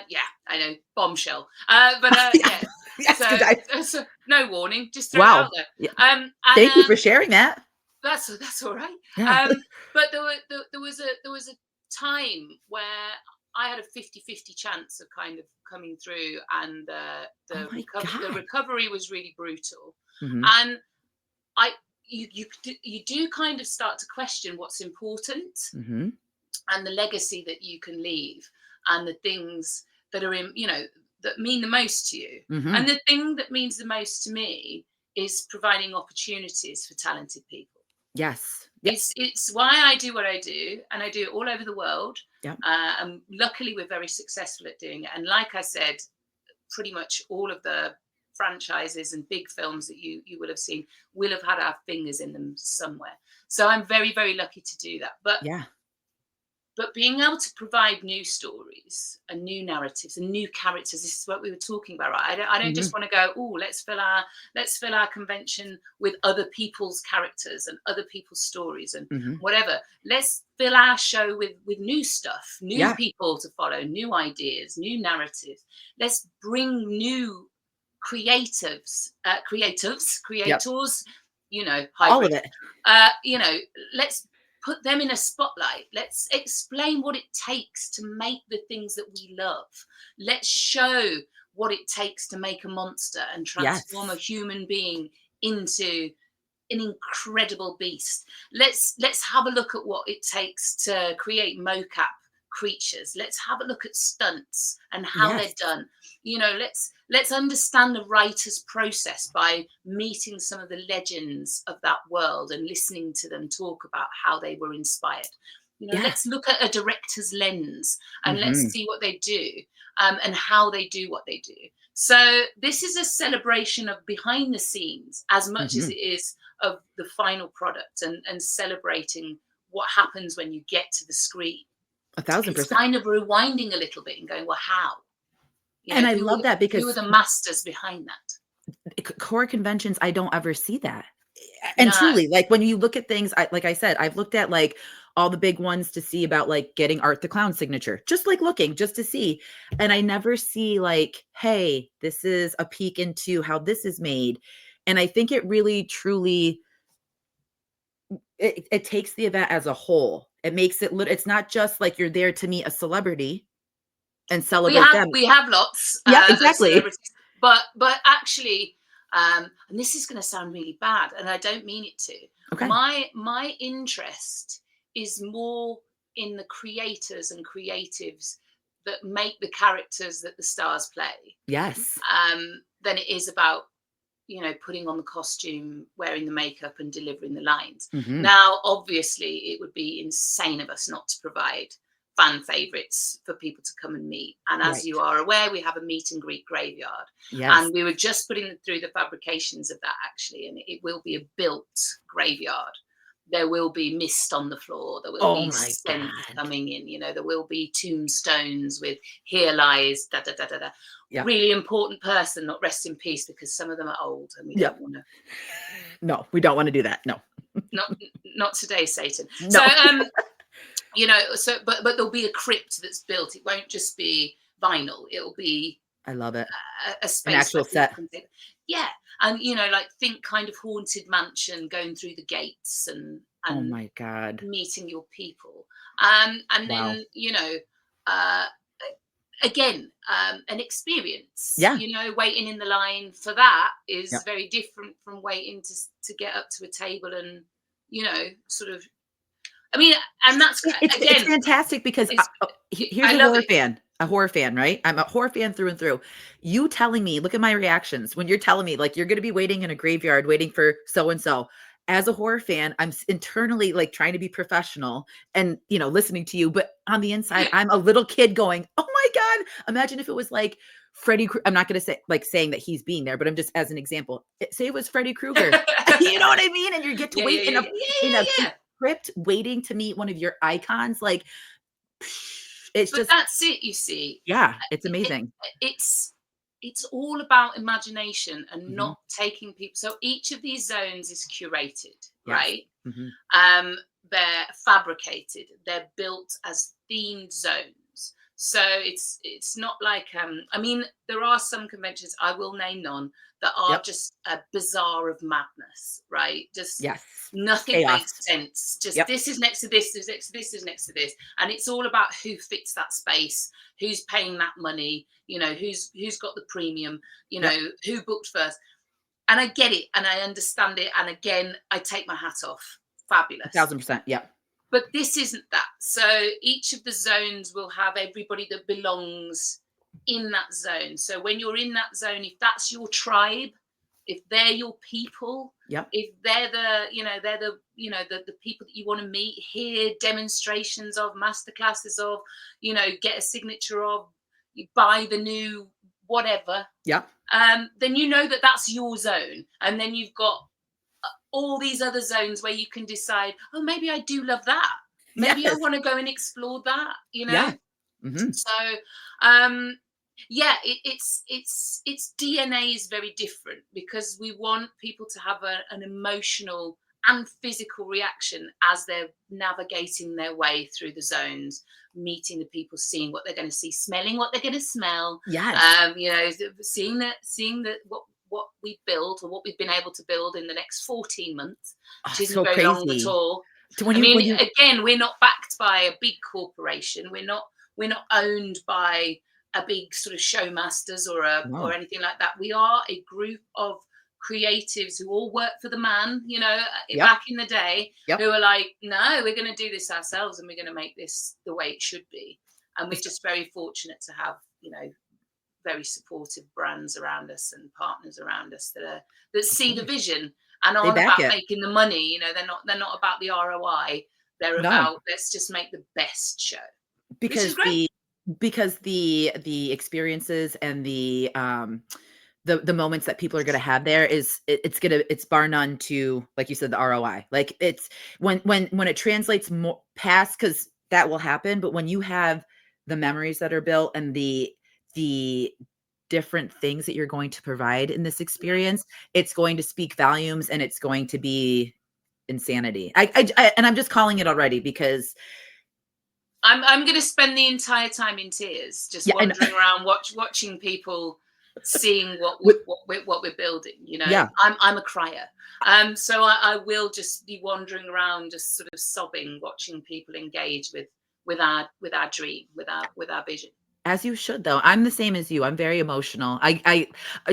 Yeah, I know, bombshell. But Yeah. yeah, Yes, because so no warning, just throw it wow. out there. Yeah. And Thank you for sharing that. that's all right. Yeah. But there was a time where I had a 50-50 chance of kind of coming through, and Oh my the God. recovery was really brutal. Mhm. And I you do kind of start to question what's important, Mhm. and the legacy that you can leave, and the things that are in, that mean the most to you. And Mhm. the thing that means the most to me is providing opportunities for talented people. Yes. Yeah. It's why I do what I do, and I do it all over the world. Yeah. And luckily, we're very successful at doing it. And like I said, pretty much all of the franchises and big films that you will have seen will have had our fingers in them somewhere. So I'm very, very lucky to do that. Yeah. But being able to provide new stories and new narratives and new characters, this is what we were talking about, right? I don't just Mhm. want to go, oh, let's fill our convention with other people's characters and other people's stories and Mhm. whatever. Let's fill our show with new stuff, new Yeah. people to follow, new ideas, new narratives. Let's bring new Yep. creators, All of hybrid. it. Uh, you know, let's put them in a spotlight. Let's explain what it takes to make the things that we love. Let's show what it takes to make a monster and transform a Yes. human being into an incredible beast. Let's have a look at what it takes to create mocap creatures. Let's have a look at stunts and how they're Yes. done. Let's understand the writer's process by meeting some of the legends of that world and listening to them talk about how they were inspired. Yeah. Let's look at a director's lens and let's Mhm. see what they do, and how they do what they do. So this is a celebration of behind the scenes as much as it Mhm. is of the final product, and celebrating what happens when you get to the screen. It's 1,000%. kind of rewinding a little bit and going, well, how? And I Who love that who are because the masters behind that? core conventions, I don't ever see that. And No. truly, like, when you look at things, like I said, I've looked at, like, all the big ones to see about, like, getting Art the Clown signature, just, like, looking just to see, and I never see, like, "Hey, this is a peek into how this is made," and I think it really truly it takes the event as a whole. It makes it it's not just like you're there to meet a celebrity and We celebrate have them. we have lots Yeah, of exactly. celebrities, but actually, and this is going to sound really bad, and I don't mean it to. Okay. My interest is more in the creators and creatives that make the characters that the stars play, Yes. than it is about putting on the costume, wearing the makeup, and delivering the lines. Mhm. Now, obviously, it would be insane of us not to provide fan favorites for people to come and meet. And as Right. you are aware, we have a meet and greet graveyard. Yes. And we were just putting through the fabrications of that, actually. And it will be a built graveyard. There will be mist on the floor. There will Oh be my scent god. coming in. There will be tombstones with "Here lies da da da da da." Yep. Really important person, not rest in peace, because some of them are old and we don't Yep. want to. No, we don't wanna do that. No. Not today, Satan. So, No. but there'll be a crypt that's built. It won't just be vinyl. It'll be I love it. a An space where actual people set. can think, yeah, and like think kind of haunted mansion, going through the gates Oh and my god. meeting your people, and Wow. then uh, again, an experience. Yeah. Waiting in the line for that is Yep. very different from waiting to get up to a table and sort of. I mean, and that's It's again, fantastic because, it's here's I a love horror it. fan, right? I'm a horror fan through and through. You telling me look at my reactions when you're telling me, like, you're gonna be waiting in a graveyard waiting for so and so. As a horror fan, I'm internally, like, trying to be professional and, listening to you, but on the inside, I'm a little kid going, "Oh my god." Imagine if it was like I'm not gonna say like, saying that he's being there, but I'm just as an example. Say it was Freddy Krueger. You know what I mean? And you get to Yeah, yeah, wait yeah, yeah, in a yeah, yeah. crypt waiting to meet one of your icons, like, it's But just that's it. You see, yeah, it's it, amazing. it's. it's all about imagination and Mhm. not taking people. So each of these zones is curated, Yes. right? Mhm. They're fabricated. They're built as themed zones. So it's not like I mean, there are some conventions, I will name none, that are Yep. just a bazaar of madness, right? Just Yes. nothing makes Chaos. sense. Just Yep. this is next to this, this is next to this, is next to this, and it's all about who fits that space, who's paying that money, who's got the premium, Yep. who booked first. And I get it and I understand it. And again, I take my hat off. Fabulous. 1000%. Yep. But this isn't that. So each of the zones will have everybody that belongs in that zone. So when you're in that zone, if that's your tribe, if they're your people, Yep. if they're the people that you want to meet, hear demonstrations of, masterclasses of, get a signature of, you buy the new whatever, Yep. then you know that that's your zone. And then you've got all these other zones where you can decide, oh, maybe I do love that. Maybe I Yes. want to go and explore that, Yeah. Mhm. So, um, yeah, its DNA is very different because we want people to have an emotional and physical reaction as they're navigating their way through the zones, meeting the people, seeing what they're going to see, smelling what they're going to smell, Yes. seeing that what we build or what we've been able to build in the next 14 months, Oh, which isn't so very long at crazy. all. To when I you mean, when you again, we're not backed by a big corporation. We're not owned by a big sort of showmasters or No. anything like that. We are a group of creatives who all work for the man, Yep. back in the day, Yep. who are like, no, we're going to do this ourselves and we're going to make this the way it should be. And we're It's just very fortunate to have, very supportive brands around us and partners around us that of see the course. vision and They aren't back about it. making the money. They're not about the ROI. They're No. about, let's just make the best show, which is Because great. the experiences and the moments that people are gonna have there it's bar none to, like you said, the ROI. Like, it's when it translates more past, because that will happen, but when you have the memories that are built and the different things that you're going to provide in this experience, it's going to speak volumes and it's going to be insanity. And I'm just calling it already because I'm going to spend the entire time in tears, just yeah, and wandering around, watching people, seeing what with we're building. yeah. I'm a crier, so I will just be wandering around, just sort of sobbing, watching people engage with our dream, with our vision. As you should, though. I'm the same as you. I'm very emotional.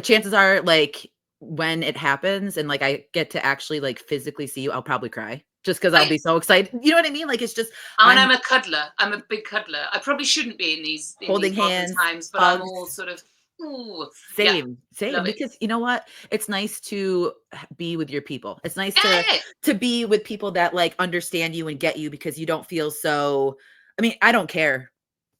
Chances are, like, when it happens and, like, I get to actually, like, physically see you, I'll probably cry just because 'cause Oh, I'll yeah. be so excited. You know what I mean? Like, it's just And I'm I'm a cuddler. I'm a big cuddler. I probably shouldn't be in these holding modern hands, times, but I'm hugs. all sort of, ooh, yeah, Same, love it. because you know what? It's nice to be with your people. It's nice Yeah, yeah, yeah. to be with people that, like, understand you and get you because you don't feel so I mean, I don't care.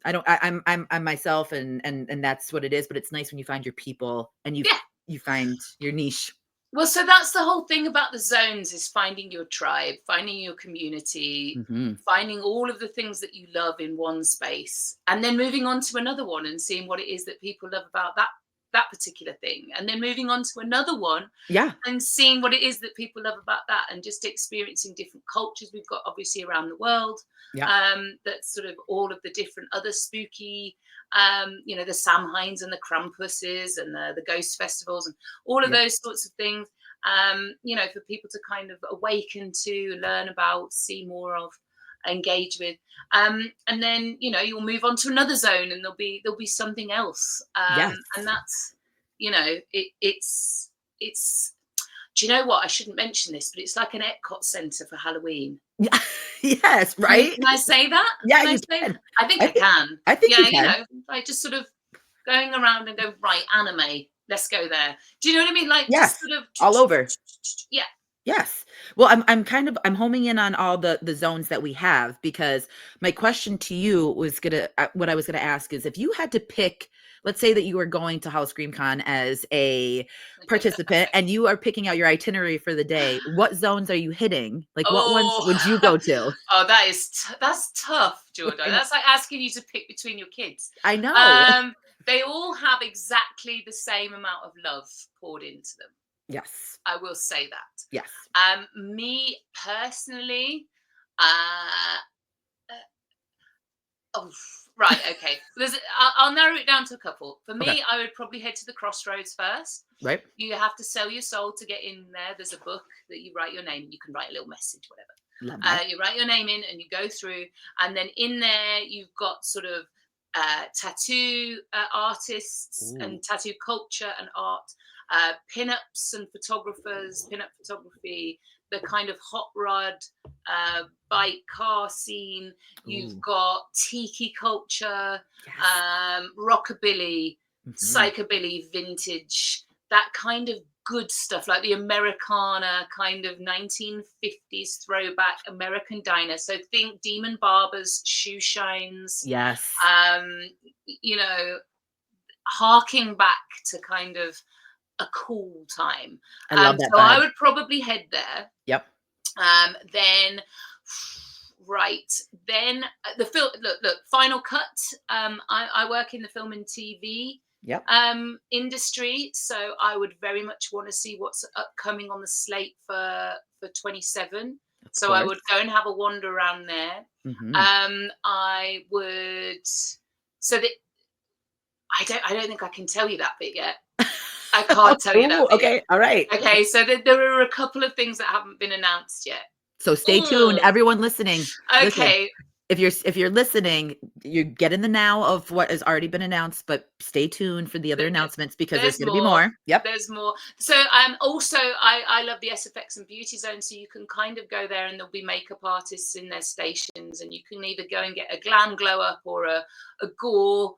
I don't I'm myself and that's what it is, but it's nice when you find your people and Yeah. you find your niche. Well, so that's the whole thing about the zones, is finding your tribe, finding your community, Mhm. finding all of the things that you love in one space, and then moving on to another one and seeing what it is that people love about that particular thing, and then moving on to another one Yeah. and seeing what it is that people love about that, and just experiencing different cultures we've got obviously around the world. Yeah. That's sort of all of the different other spooky, the Samhains and the Krampuses and the ghost festivals and all of Yep. those sorts of things. For people to kind of awaken to, learn about, see more of, engage with, and then you'll move on to another zone, and there'll be something else, Yes. and that's it's do you know what? I shouldn't mention this, but it's like an Epcot Center for Halloween. Yeah. Yes, Can, right? can I say that? Yeah, Can I you say? can. I think I I think can. I think Yeah, you can. like just sort of going around and go, right, anime. Let's go there. Do you know what I mean? Like, just Yes. sort of, All over. yeah. Yes. Well, I'm homing in on all the zones that we have because my question to you was what I was gonna ask is if you had to pick, let's say that you were going to HallowScreamCon as a participant and you are picking out your itinerary for the day, what zones are you hitting? Like, what ones Oh, would you go to? oh, that's tough, Jordan. I know. That's like asking you to pick between your kids. I know. Um, they all have exactly the same amount of love poured into them. Yes. I will say that. Yes. Me personally, uh, oh, right, okay. I'll narrow it down to a couple. For me, Okay. I would probably head to the Crossroads first. Right. You have to sell your soul to get in there. There's a book that you write your name in. You can write a little message, whatever. Love that. You write your name in and you go through, and then in there you've got sort of tattoo artists Ooh. and tattoo culture and art, pin-ups and photographers, pin-up photography, the kind of hot rod bike car scene. You've Ooh. got tiki culture, Yes. rockabilly, Mhm. psychobilly, vintage, that kind of good stuff, like the Americana kind of 1950s throwback American diner. So think Demon Barbers, shoe shines, Yes. you know, harking back to kind of a cool time. I love that So I vibe. would probably head there. Yep. Then right then the film, look, Final Cut. I work in the film and TV Yep. industry, so I would very much want to see what's upcoming on the slate for 27. So I would go and have a wander around there. Mhm. I would, so that I don't think I can tell you that bit yet. I can't tell you that Ooh, bit okay. yet. All right. Okay, so there are a couple of things that haven't been announced yet. So stay tuned, everyone listening. Listen, Okay. if you're listening, you get in the now of what has already been announced, but stay tuned for the other announcements because there's going to be more. Yep. There's more. So also I love the SFX and Beauty Zone, so you can kind of go there and there'll be makeup artists in their stations, and you can either go and get a glam glow up or a gore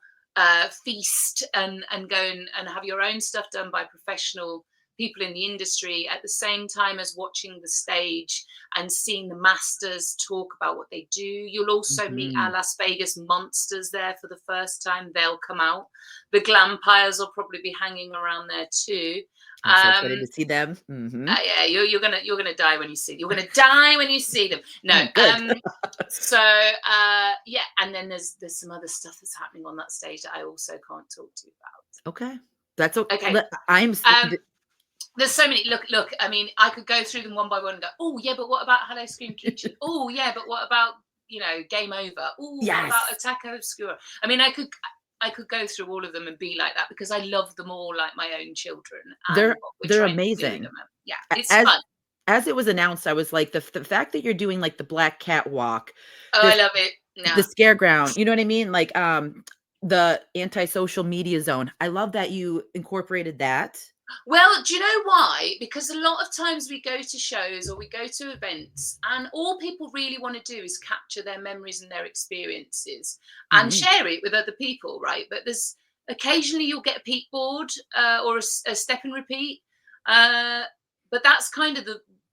feast and go and have your own stuff done by professional people in the industry at the same time as watching the stage and seeing the masters talk about what they do. You'll also meet our Las Vegas monsters there for the first time. They'll come out. The Glampires will probably be hanging around there too. I'm so excited to see them. Yeah, you're gonna die when you see them. You're gonna die when you see them. No, good. So yeah, and then there's some other stuff that's happening on that stage that I also can't talk to you about. Okay, that's okay. I'm. There's so many. Look. I mean, I could go through them one by one and go, oh yeah, but what about Hello Scream Kitchen? Oh yeah, but what about Game Over? Oh, Yes. What about Attack Obscura? I mean, I could go through all of them and be like that because I love them all like my own children. And they're amazing. Yeah, it's fun. As it was announced, I was like, the fact that you're doing like the Black Cat Walk. Oh, I love it. No. The scare ground. You know what I mean? Like the anti-social media zone. I love that you incorporated that. Well, do you know why? Because a lot of times we go to shows or we go to events and all people really want to do is capture their memories and their experiences and share it with other people, right? But there's occasionally you'll get a peak board or a step and repeat. But that's kind of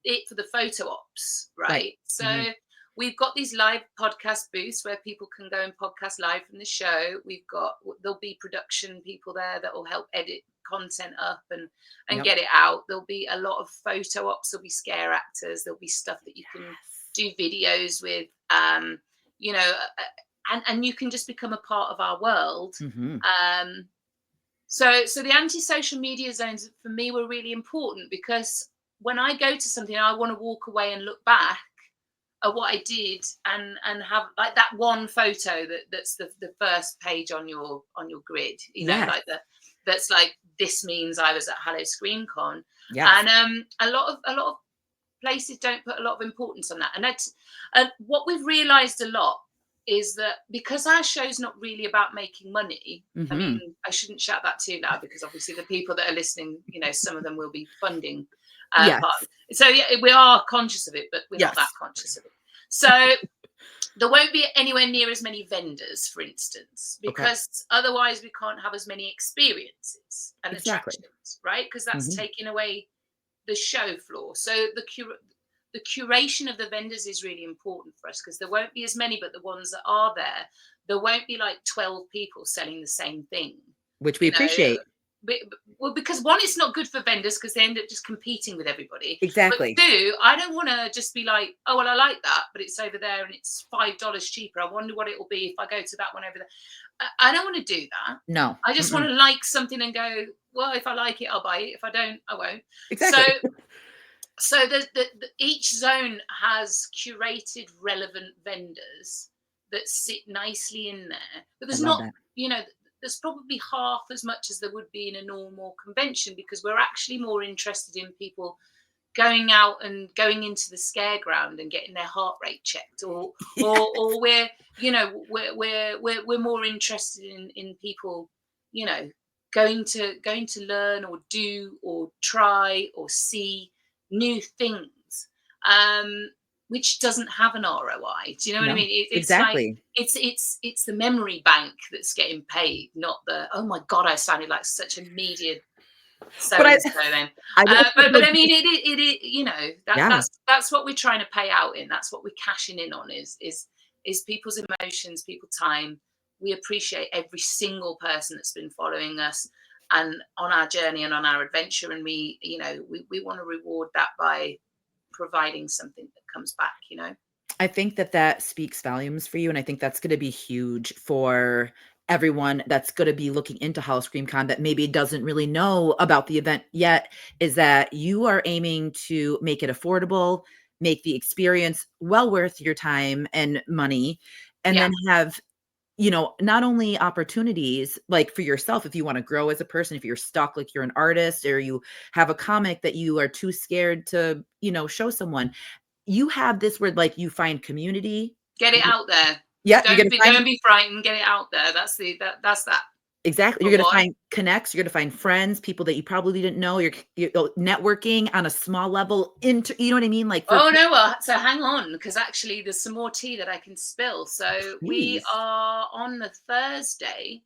it for the photo ops, right? So we've got these live podcast booths where people can go and podcast live from the show. There'll be production people there that will help edit content up and get it out. There'll be a lot of photo ops. There'll be scare actors. There'll be stuff that you can do videos with, and you can just become a part of our world. So the anti-social media zones for me were really important because when I go to something, I want to walk away and look back at what I did and have like that one photo that's the first page on your grid, like that's like, this means I was at HallowScreamCon. And a lot of places don't put a lot of importance on that. And that's what we've realized a lot is that because our show's not really about making money. I mean, I shouldn't shout that too loud because obviously the people that are listening, some of them will be funding. So yeah, we are conscious of it, but we're not that conscious of it. So there won't be anywhere near as many vendors, for instance, because otherwise we can't have as many experiences and attractions, right? Because that's taking away the show floor. So the curation of the vendors is really important for us because there won't be as many, but the ones that are there won't be like 12 people selling the same thing. Which we appreciate. Well, because one, it's not good for vendors because they end up just competing with everybody. Exactly. But two, I don't want to just be like, oh, well, I like that, but it's over there and it's $5 cheaper. I wonder what it will be if I go to that one over there. I don't want to do that. No. I just want Mm-mm. to like something and go, well, if I like it, I'll buy it. If I don't, I won't. So, Exactly. so each zone has curated relevant vendors that sit nicely in there. But I there's love not, that. you know, there's probably half as much as there would be in a normal convention, because we're actually more interested in people going out and going into the scare ground and getting their heart rate checked, or we're, you know, we're more interested in people, you know, going to learn or do or try or see new things, which doesn't have an ROI. Do you know what I No, mean? It's like exactly. it's the memory bank that's getting paid, not the, oh my god, I sounded like such a media so But and so then. I will say But though, I mean, you know, yeah, that's what we're trying to pay out in. That's what we're cashing in on, is people's emotions, people's time. We appreciate every single person that's been following us and on our journey and on our adventure, and we, you know, we want to reward that by providing something that comes back. You know. I think that that speaks volumes for you, and I think that's gonna be huge for everyone that's gonna be looking into HallowScreamCon that maybe doesn't really know about the event yet, is that you are aiming to make it affordable, make the experience well worth your time and money, and Yeah. then have, you know, not only opportunities like for yourself if you wanna grow as a person, if you're stuck, like you're an artist or you have a comic that you are too scared to, you know, show someone, you have this where, like, you find community. Get it You out there. yeah, you're gonna find Don't be frightened. Get it out there. That's that. exactly, For you're gonna one. find connects, you're gonna find friends, people that you probably didn't know, you're networking on a small level into you know what I mean? Like, for Oh no, well, so hang on, because actually there's some more tea that I can spill. So we please. are on the Thursday,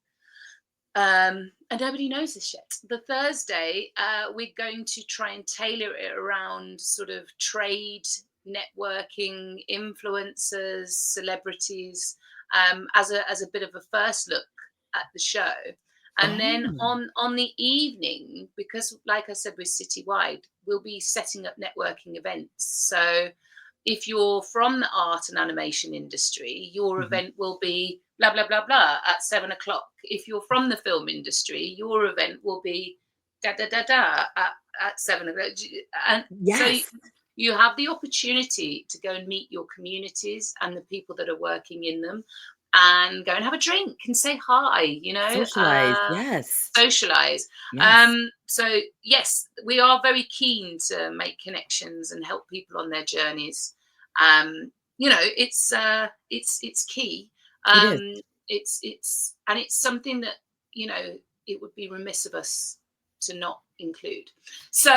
and nobody knows this yet. The Thursday, we're going to try and tailor it around sort of trade, networking, influencers, celebrities, as a bit of a first look at the show. And then Oh, on the evening, because like I said, we're citywide, we'll be setting up networking events. So if you're from the art and animation industry, your mhm. event will be blah blah blah blah at 7 o'clock. If you're from the film industry, your event will be da da da da at 7 o'clock. And so Yes, you have the opportunity to go and meet your communities and the people that are working in them, and go and have a drink and say hi. You know, socialize, yes, socialize. yes, So yes, we are very keen to make connections and help people on their journeys. You know, it's key. it is. Um, it's something that, you know, it would be remiss of us to not include. So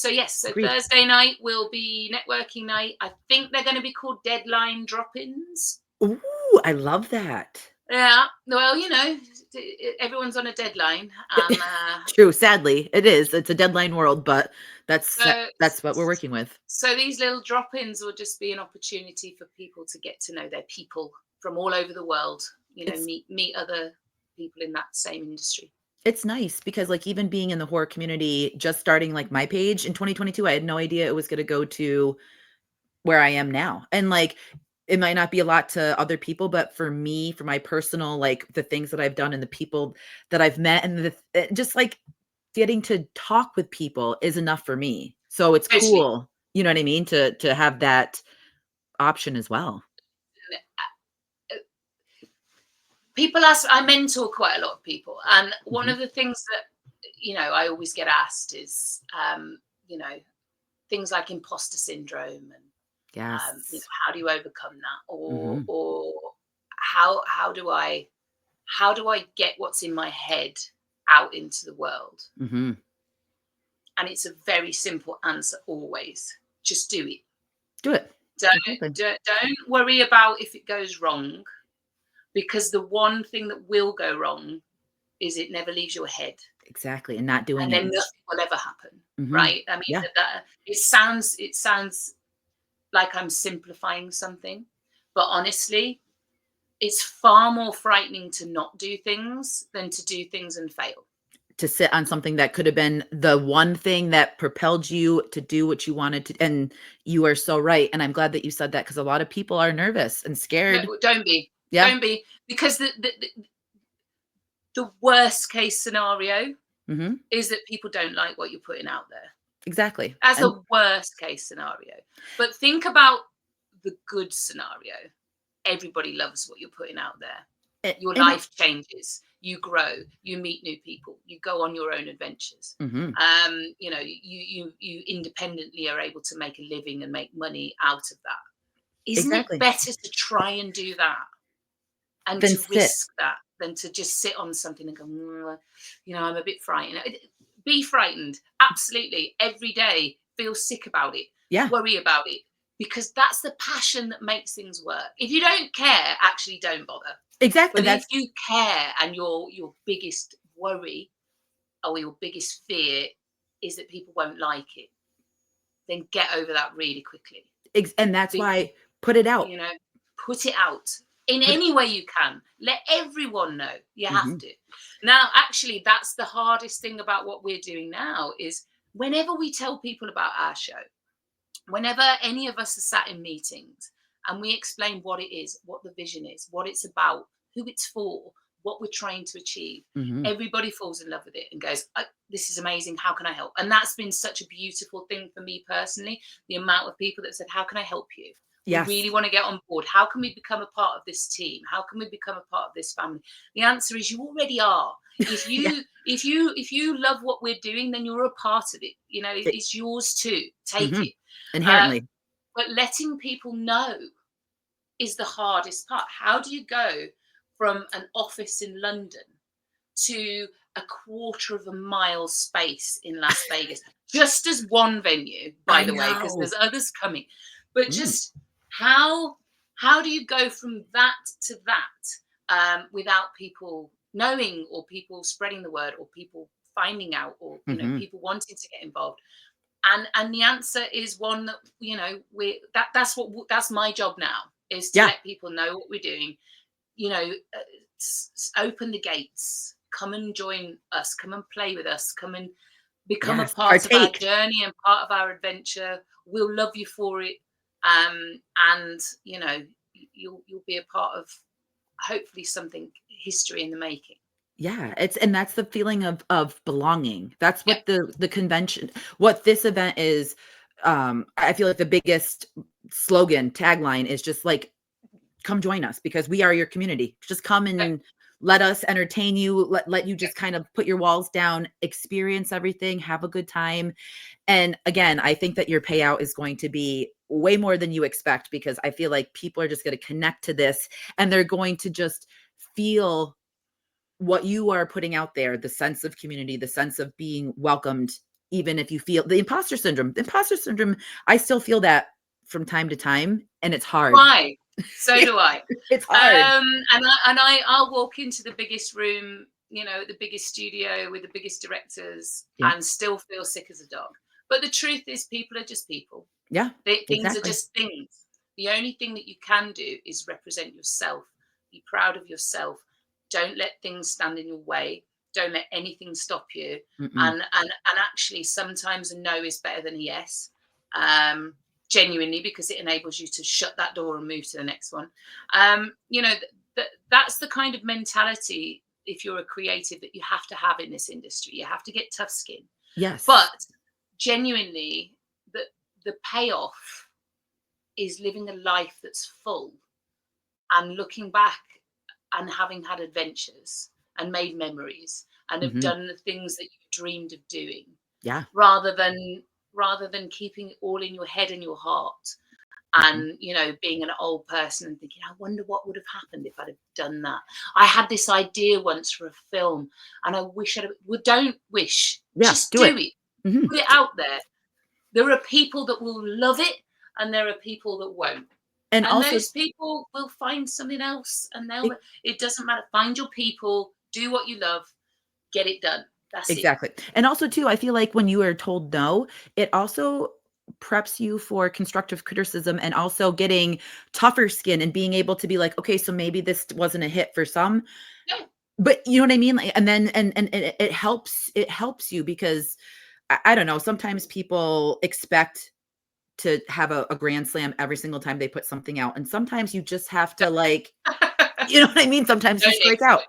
yes, so Agreed. Thursday night will be networking night. I think they're going to be called deadline drop-ins. Ooh, I love that. Yeah, well, you know, everyone's on a deadline, and True, sadly, it is, it's a deadline world, but so that's what we're working with. so these little drop-ins will just be an opportunity for people to get to know their people from all over the world. You know, It's meet other people in that same industry. It's nice because, like, even being in the horror community, just starting, like, my page in 2022, I had no idea it was gonna go to where I am now, and, like, it might not be a lot to other people, but for me, for my personal, like, the things that I've done and the people that I've met and just, like, getting to talk with people is enough for me. So it's Totally. cool, you know what I mean, to have that option as well. People ask, I mentor quite a lot of people, and one Mhm. of the things that, you know, I always get asked is, you know, things like imposter syndrome, and you know, Yes. how do you overcome that, Mhm. or how do I get what's in my head out into the world? Mhm. And it's a very simple answer always. Just do it. Do it. Don't, Exactly. don't worry about if it goes wrong, because the one thing that will go wrong is it never leaves your head, Exactly, and not doing and it. then nothing will ever happen. Mhm. Right? I mean, Yeah. that it sounds like I'm simplifying something, but honestly, it's far more frightening to not do things than to do things and fail. To sit on something that could have been the one thing that propelled you to do what you wanted to, and you are so right, and I'm glad that you said that because a lot of people are nervous and No, scared. don't be, Yeah. don't be, because The worst case scenario Mm-hmm. is that people don't like what you're putting out there. Exactly. That's And the worst case scenario. But think about the good scenario. Everybody loves what you're putting out there. Your and life changes. You grow. You meet new people. You go on your own adventures. mm-hmm. You know, you independently are able to make a living and make money out of that. Isn't it Exactly. better to try and do that and Then to sit. risk that than to just sit on something and go, you know, I'm a bit frightened. Be frightened. Absolutely. Every day. Feel sick about it. Yeah. Worry about it. Because that's the passion that makes things work. If you don't care, actually don't bother. Exactly. But if you care and your biggest worry or your biggest fear is that people won't like it, then get over that really quickly. And that's why put it out. You know, put it out in Put any way you can. Let everyone know. You mm-hmm. have to. Now, actually, that's the hardest thing about what we're doing now is whenever we tell people about our show, whenever any of us are sat in meetings and we explain what it is, what the vision is, what it's about, who it's for, what we're trying to achieve, Mm-hmm. everybody falls in love with it and goes, this is amazing. How can I help? And that's been such a beautiful thing for me personally. The amount of people that said, how can I help you? Yes. We really want to get on board. How can we become a part of this team? How can we become a part of this family? The answer is you already are. If you if you love what we're doing, then you're a part of it. You know, it's yours too. Take mm-hmm. it. Inherently. But letting people know is the hardest part. How do you go from an office in London to a quarter of a mile space in Las Vegas? Just as one venue, by the way, because there's others coming. But just how do you go from that to that without people knowing or people spreading the word or people finding out or you know people wanting to get involved? And the answer is one that you know that's my job now is to let people know what we're doing. You know, open the gates, come and join us, come and play with us, come and become a part of our journey and part of our adventure. We'll love you for it. And you know, you'll be a part of hopefully something history in the making. Yeah, and that's the feeling of belonging. That's what the convention, what this event is. I feel like the biggest slogan, tagline is just like, come join us because we are your community. Just come and let us entertain you. Let you just kind of put your walls down, experience everything, have a good time. And again, I think that your payout is going to be way more than you expect because I feel like people are just going to connect to this and they're going to just feel what you are putting out there, the sense of community, the sense of being welcomed, even if you feel the imposter syndrome. The imposter syndrome, I still feel that from time to time, and it's hard. Why? So do I. It's hard. I'll walk into the biggest room, you know, the biggest studio with the biggest directors and still feel sick as a dog. But the truth is people are just people. Yeah. Things are just things. The only thing that you can do is represent yourself. Be proud of yourself. Don't let things stand in your way. Don't let anything stop you. And actually, sometimes a no is better than a yes. Genuinely, because it enables you to shut that door and move to the next one. You know, that's the kind of mentality, if you're a creative, that you have to have in this industry. You have to get tough skin. Yes. But genuinely, the payoff is living a life that's full and looking back and having had adventures and made memories and have done the things that you dreamed of doing. Yeah. Rather than keeping it all in your head and your heart and you know being an old person and thinking, I wonder what would have happened if I'd have done that. I had this idea once for a film and I wish I'd have. Well, don't wish, just do it. Put it out there. There are people that will love it and there are people that won't. And also, those people will find something else and it doesn't matter. Find your people, do what you love, get it done. That's exactly. And also too, I feel like when you are told no, it also preps you for constructive criticism and also getting tougher skin and being able to be like, okay, so maybe this wasn't a hit for some, but you know what I mean? Like, and then, and it helps you because I don't know, sometimes people expect to have a grand slam every single time they put something out. And sometimes you just have to like, you know what I mean? Sometimes just break out.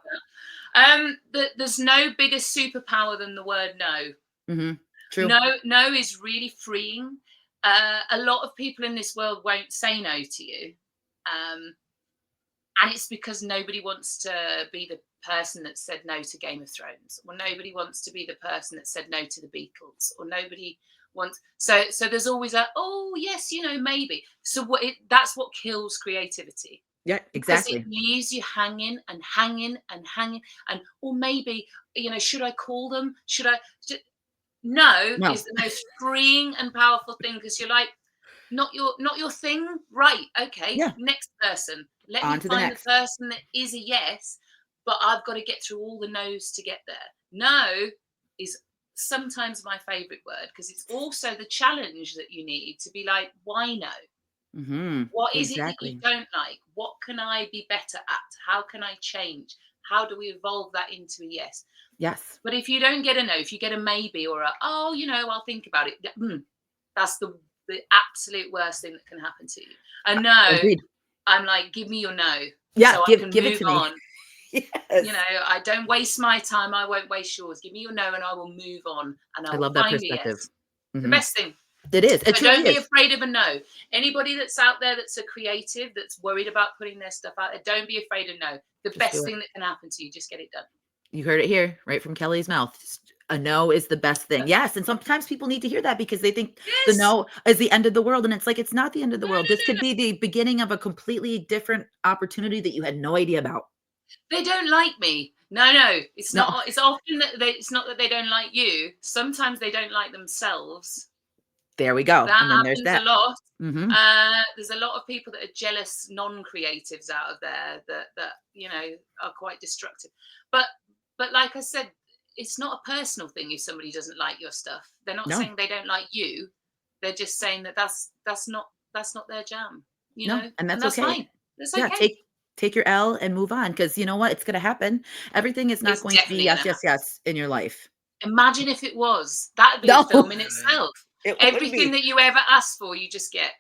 There's no bigger superpower than the word no. Mm-hmm. True. No is really freeing. A lot of people in this world won't say no to you. And it's because nobody wants to be the person that said no to Game of Thrones, or nobody wants to be the person that said no to the Beatles, or nobody wants. So there's always a, oh yes, maybe. So that's what kills creativity. Yeah, Because it exactly. leaves you hanging and hanging and hanging, or maybe should I call them? Should I? No No. is the most freeing and powerful thing, because you're like, not your thing, right? Okay, Yeah. next person. Let On me to the find the next. person that is a yes, but I've got to get through all the no's to get there. No is sometimes my favorite word, because it's also the challenge that you need to be like, why no? Mm-hmm. What is it that you Exactly. don't like? What can I be better at? How can I change? How do we evolve that into a yes? Yes. But if you don't get a no, if you get a maybe or a, oh, I'll think about it, that's the absolute worst thing that can happen to you. A no, Agreed. I'm like, give me your no Yeah. so I Give can it move to me. on. Yes. I don't waste my time. I won't waste yours. Give me your no and I will move on, and I I will love that find a perspective. yes. The Mm-hmm. best thing. It is. It So truly don't be is. afraid of a no. Anybody that's out there that's a creative, that's worried about putting their stuff out there, don't be afraid of no. The Just do best it. thing that can happen to you, just get it done. You heard it here, right from Kelly's mouth. A no is the best thing. Yes, and sometimes people need to hear that because they think the Yes. no is the end of the world, and it's like it's not the end of the No, world. This no, could no, be the beginning of a completely different opportunity that you had no idea about. they don't like me. No, it's No, not. It's often that it's not that they don't like you. Sometimes they don't like themselves. there we go. That And then there's happens a that. lot. Mhm. There's a lot of people that are jealous non-creatives out of there that are quite destructive. But like I said, it's not a personal thing if somebody doesn't like your stuff. They're not No, saying they don't like you. They're just saying that that's not their jam. no, and And that's that's okay. fine. That's Yeah, okay. take your L and move on because you know what? It's gonna happen. Everything is not It's going to be definitely going yes, to yes, happen. yes in your life. Imagine if it was. That'd be a No, film in itself. it would Everything be. that you ever asked for, you just get.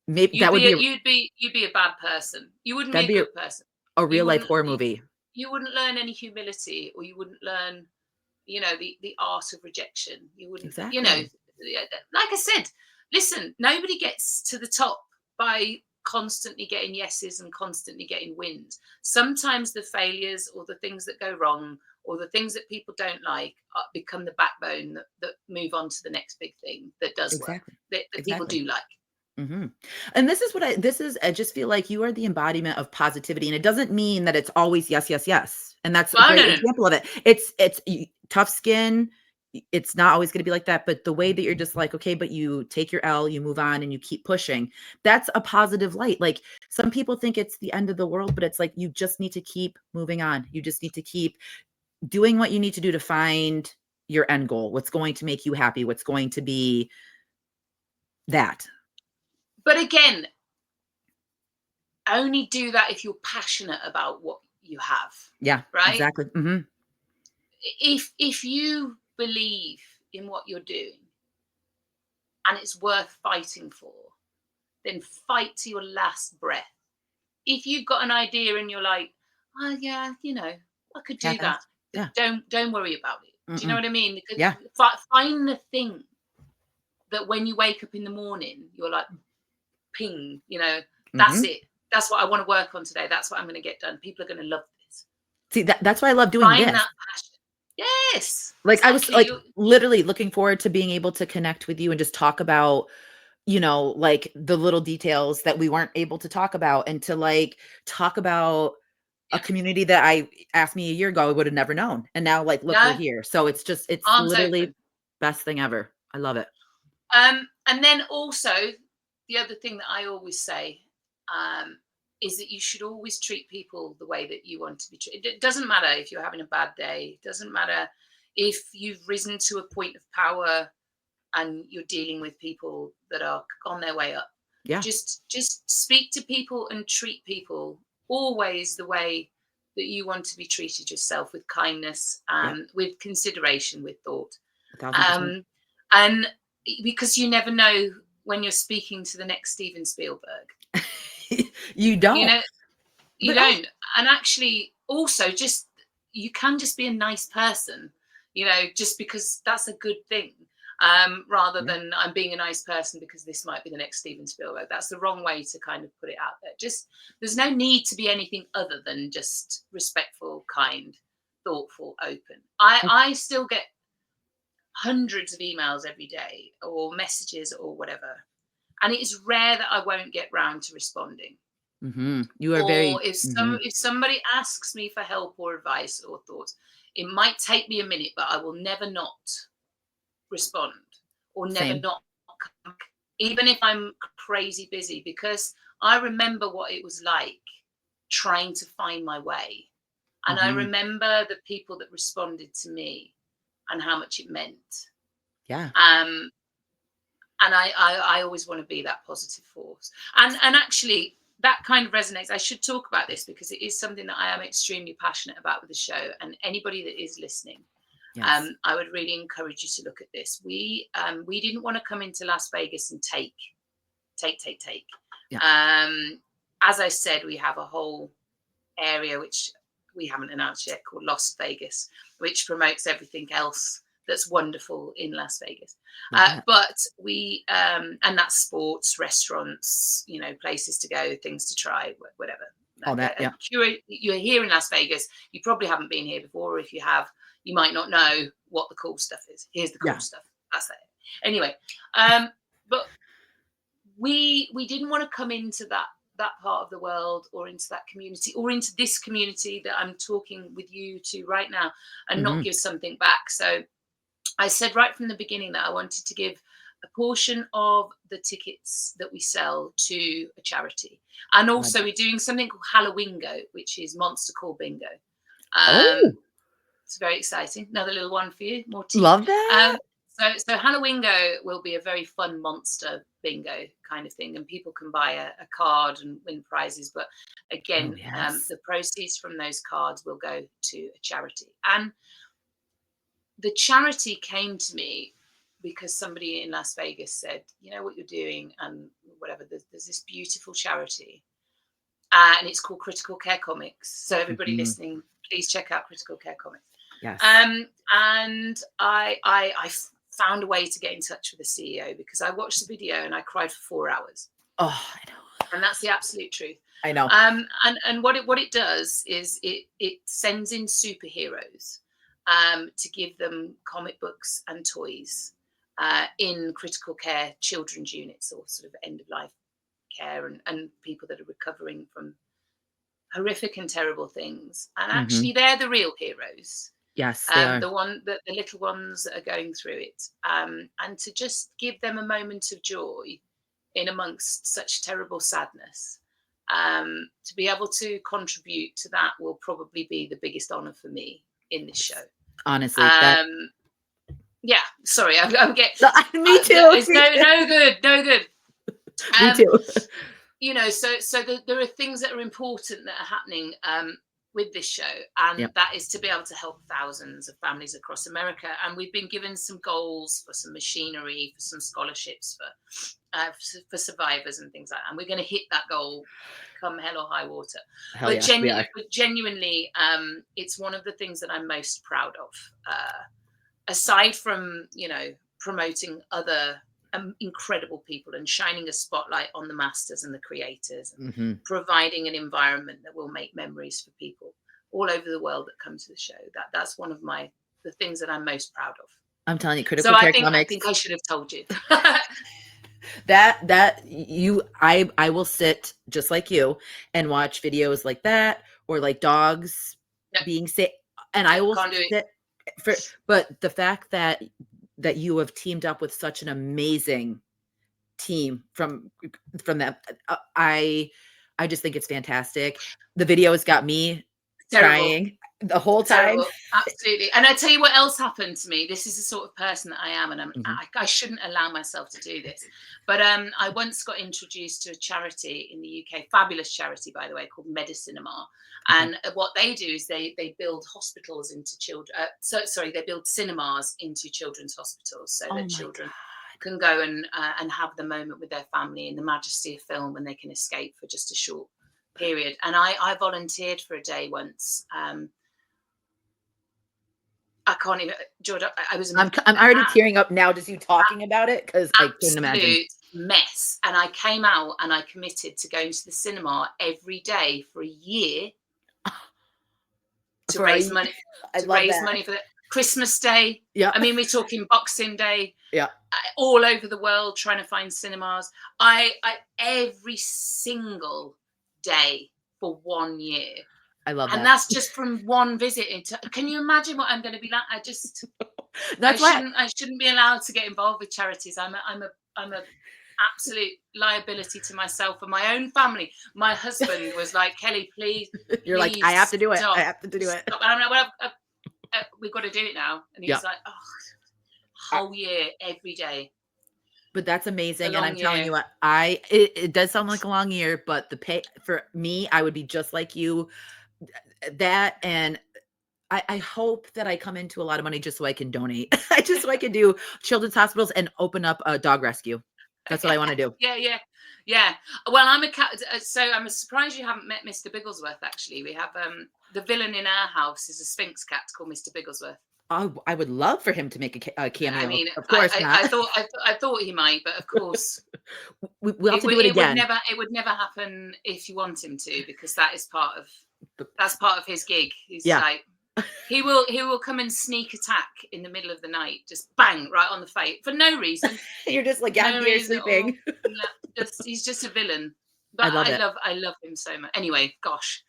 Maybe You'd that would be a, be you'd be a bad person. You wouldn't be that'd a be good person. a You real life wouldn't horror movie. you wouldn't learn any humility, or you wouldn't learn, the art of rejection. You wouldn't, Exactly. like I said, listen, nobody gets to the top by constantly getting yeses and constantly getting wins. Sometimes the failures or the things that go wrong or the things that people don't like become the backbone that move on to the next big thing that does work, Exactly. that people Exactly. do like. Mhm. And I just feel like you are the embodiment of positivity, and it doesn't mean that it's always yes, yes, yes. And that's a Oh, no, great no, no. example of it. It's tough skin. It's not always going to be like that, but the way that you're just like, okay, but you take your L, you move on and you keep pushing. That's a positive light. Like some people think it's the end of the world, but it's like you just need to keep moving on. You just need to keep doing what you need to do to find your end goal. What's going to make you happy? What's going to be that? But again, only do that if you're passionate about what you have, Yeah, right? exactly. Mhm. If you believe in what you're doing and it's worth fighting for, then fight to your last breath. If you've got an idea and you're like, oh yeah, I could do that, Half-assed. Yeah. don't worry about it. Do you know Mm-mm. what I mean? Because Yeah. find the thing that when you wake up in the morning, you're like, ping, that's Mhm. it. That's what I want to work on today. That's what I'm going to get done. People are going to love this. See, that's why I love doing Find this. that passion. Yes, Like, I was, exactly. like, literally looking forward to being able to connect with you and just talk about, like, the little details that we weren't able to talk about and to, like, talk about a Yeah. community that I asked me a year ago, I would have never known. And now, like, look, we're No, here. So it's arms literally open. best thing ever. I love it. And then also the other thing that I always say um, is that you should always treat people the way that you want to be treated. It doesn't matter if you're having a bad day. It doesn't matter if you've risen to a point of power and you're dealing with people that are on their way up. Yeah. Just speak to people and treat people always the way that you want to be treated yourself, with kindness, Yep. with consideration, with thought. 1,000%. Um, and because you never know when you're speaking to the next Steven Spielberg. You You don't. know, you But also don't. And actually, also, just you can just be a nice person, you know, just because that's a good thing. Rather than I'm being a nice person because this might be the next Steven Spielberg. That's the wrong way to kind of put it out there. Just there's no need to be anything other than just respectful, kind, thoughtful, open. I still get hundreds of emails every day or messages or whatever, and it is rare that I won't get round to responding. You are Or very. if somebody asks me for help or advice or thoughts, it might take me a minute, but I will never not respond or never Same. not come back, even if I'm crazy busy, because I remember what it was like trying to find my way. And I remember the people that responded to me and how much it meant. Yeah. And I always want to be that positive force. And actually, that kind of resonates. I should talk about this because it is something that I am extremely passionate about with the show. And anybody that is listening, Yes. I would really encourage you to look at this. We didn't want to come into Las Vegas and take. Yeah. As I said, we have a whole area which we haven't announced yet called Las Vegas, which promotes everything else that's wonderful in Las Vegas. But we and that's sports, restaurants, you know, places to go, things to try, whatever. All that. Yeah. You're here in Las Vegas. You probably haven't been here before. Or if you have, you might not know what the cool stuff is. Here's the cool stuff. That's it. Anyway, but we didn't want to come into that part of the world or into that community or into this community that I'm talking with you to right now and not give something back. So I said right from the beginning that I wanted to give a portion of the tickets that we sell to a charity. And also we're doing something called HallowScreamCon, which is Monster Call Bingo. It's very exciting. Another little one for you. More tea. Love that. So HallowScreamCon will be a very fun monster bingo kind of thing, and people can buy a card and win prizes. But again, the proceeds from those cards will go to a charity. And the charity came to me because somebody in Las Vegas said, you know what you're doing and whatever, there's this beautiful charity and it's called Critical Care Comics. So everybody listening, please check out Critical Care Comics. Yes. And I found a way to get in touch with the CEO because I watched the video and I cried for 4 hours. Oh, I know. And that's the absolute truth. I know. And what it does is it sends in superheroes to give them comic books and toys in critical care children's units or sort of end of life care and people that are recovering from horrific and terrible things. And actually they're the real heroes. Yes, they are. The little ones that are going through it. And to just give them a moment of joy in amongst such terrible sadness. To be able to contribute to that will probably be the biggest honor for me in this show. Honestly, yeah. Sorry, I'm getting. Me too. It's no good. Me too. You know, so there are things that are important that are happening with this show, and that is to be able to help thousands of families across America. And we've been given some goals for some machinery, for some scholarships for survivors and things like that. And we're going to hit that goal come hell or high water. But genuinely, it's one of the things that I'm most proud of. Aside from, you know, promoting other incredible people and shining a spotlight on the masters and the creators, and providing an environment that will make memories for people all over the world that come to the show. That's one of the things that I'm most proud of. I'm telling you, Critical Care Comics. I think I should have told you. I will sit just like you and watch videos like that or like dogs being sick, and I will sit but the fact that you have teamed up with such an amazing team from that, I just think it's fantastic. The video has got me crying the whole time. Absolutely. And I tell you what else happened to me. This is the sort of person that I am, and I shouldn't allow myself to do this. But I once got introduced to a charity in the UK, fabulous charity, by the way, called Medicinema. And what they do is they build hospitals into children. They build cinemas into children's hospitals so that children can go and have the moment with their family in the majesty of film when they can escape for just a short period. And I volunteered for a day once can't even, Jordan, I was I'm already tearing up now just you talking about it, because I couldn't imagine. absolute mess. And I came out and I committed to going to the cinema every day for a year to raise money. I To love raise that. money for the Christmas Day. Yeah. I mean, we're talking Boxing Day. Yeah. All over the world trying to find cinemas. I every single day for 1 year. I love And that. that's just from one visit into. Can you imagine what I'm going to be like? That's why I shouldn't be allowed to get involved with charities. I'm a absolute liability to myself and my own family. My husband was like, Kelly, please, you're like, please I have to do it. stop. I have to do it. Stop. And I'm like, well, we've got to do it now. And he's like, oh, whole year, every day. But that's amazing. And I'm year. telling you what, it does sound like a long year, but the pay for me, I would be just like you. That, and I hope that I come into a lot of money just so I can donate. Just so I can do children's hospitals and open up a dog rescue. That's what I want to do. Yeah. Well, I'm a cat, so I'm surprised you haven't met Mr. Bigglesworth. Actually, we have the villain in our house is a Sphynx cat called Mr. Bigglesworth. Oh, I would love for him to make a cameo. I mean, of course not. I thought he might, but of course we'll have to do it again. It would never happen if you want him to, because that's part of his gig. He's like, he will come and sneak attack in the middle of the night, just bang right on the face for no reason. You're just like, yeah, you're sleeping. He's just a villain. But I love him so much. Anyway, gosh,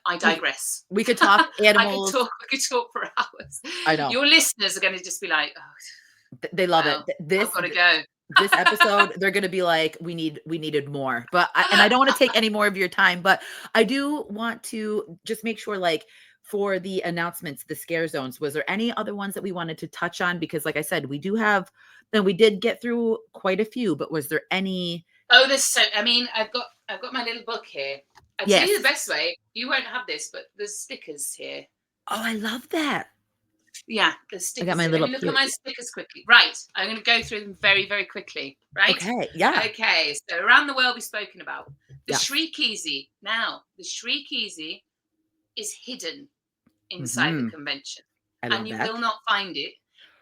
I digress. We could talk animals. I could talk for hours. I know. Your listeners are going to just be like, oh, they love it. I've got to go. This episode, they're going to be like, we needed more. But I don't want to take any more of your time, but I do want to just make sure, like, for the announcements, the scare zones, was there any other ones that we wanted to touch on? Because like I said, we did get through quite a few, but was there any? Oh, I mean, I've got my little book here. I'll tell you the best way. You won't have this, but there's stickers here. Oh, I love that. Yeah, there's stickers. I got my little. Let me look at my stickers quickly. Right, I'm going to go through them very, very quickly. Right. Okay. Yeah. Okay. So around the world, we've spoken about the Shriekeasy. Now, the Shriekeasy is hidden inside the convention, and you will not find it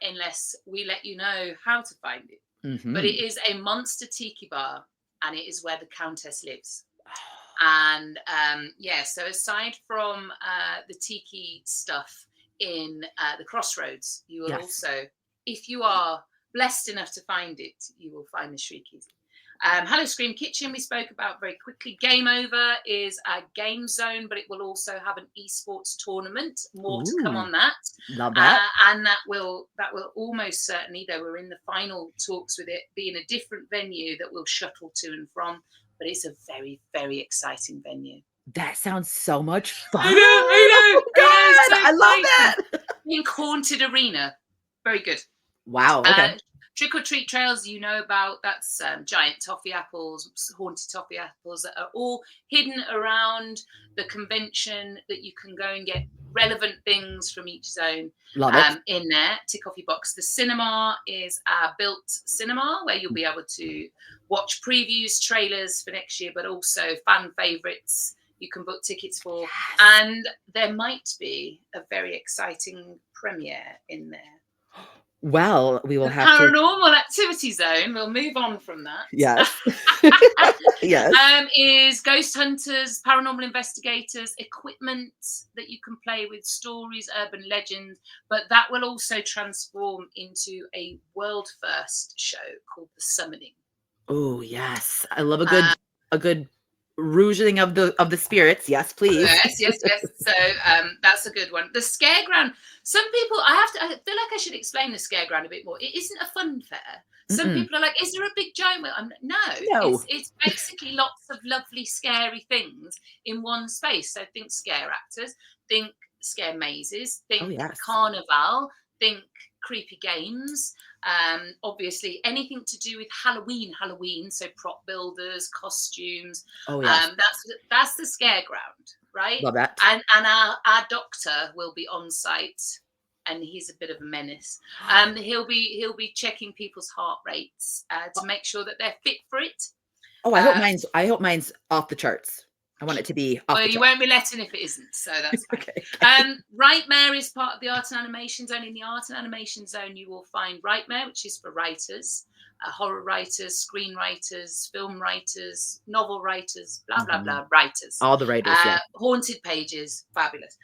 unless we let you know how to find it. But it is a monster tiki bar, and it is where the Countess lives. And so aside from the tiki stuff in the Crossroads, you will also, if you are blessed enough to find it, you will find the Shriekeasy. Hello Scream Kitchen, we spoke about very quickly. Game Over is a game zone, but it will also have an esports tournament. More to come on that. Love that. And that will almost certainly, though we're in the final talks with it, be in a different venue that we'll shuttle to and from. But it's a very, very exciting venue. That sounds so much fun. I know. God, I love that. Pink Haunted Arena. Very good. Wow. Okay. Trick or Treat Trails, you know about, that's giant toffee apples, haunted toffee apples that are all hidden around the convention that you can go and get relevant things from each zone in there. Tick off your box. The cinema is a built cinema where you'll be able to watch previews, trailers for next year, but also fan favorites you can book tickets for. Yes. And there might be a very exciting premiere in there. Well, we will have Paranormal Activity Zone. We'll move on from that. Yes. Yes. Is Ghost Hunters, Paranormal Investigators, equipment that you can play with, stories, urban legends, but that will also transform into a world first show called The Summoning. Oh yes, I love a good rouging of the spirits. Yes, please. Yes. So that's a good one. The Scareground. Some people, I feel like I should explain the Scareground a bit more. It isn't a fun fair. Some people are like, is there a big giant wheel? No. It's basically lots of lovely, scary things in one space. So think scare actors, think scare mazes, think carnival, think creepy games. Obviously anything to do with Halloween, so prop builders, costumes. That's the Scareground, right? Love that. And our doctor will be on site, and he's a bit of a menace. He'll be checking people's heart rates to make sure that they're fit for it. I hope mine's off the charts. I want it to be off Well, the you top. won't be letting if it isn't, so that's fine. Okay. Rightmare is part of the art and animation zone. In the art and animation zone, you will find Rightmare, which is for writers, horror writers, screenwriters, film writers, novel writers, blah, blah, blah, writers. All the writers, yeah. Haunted Pages, fabulous.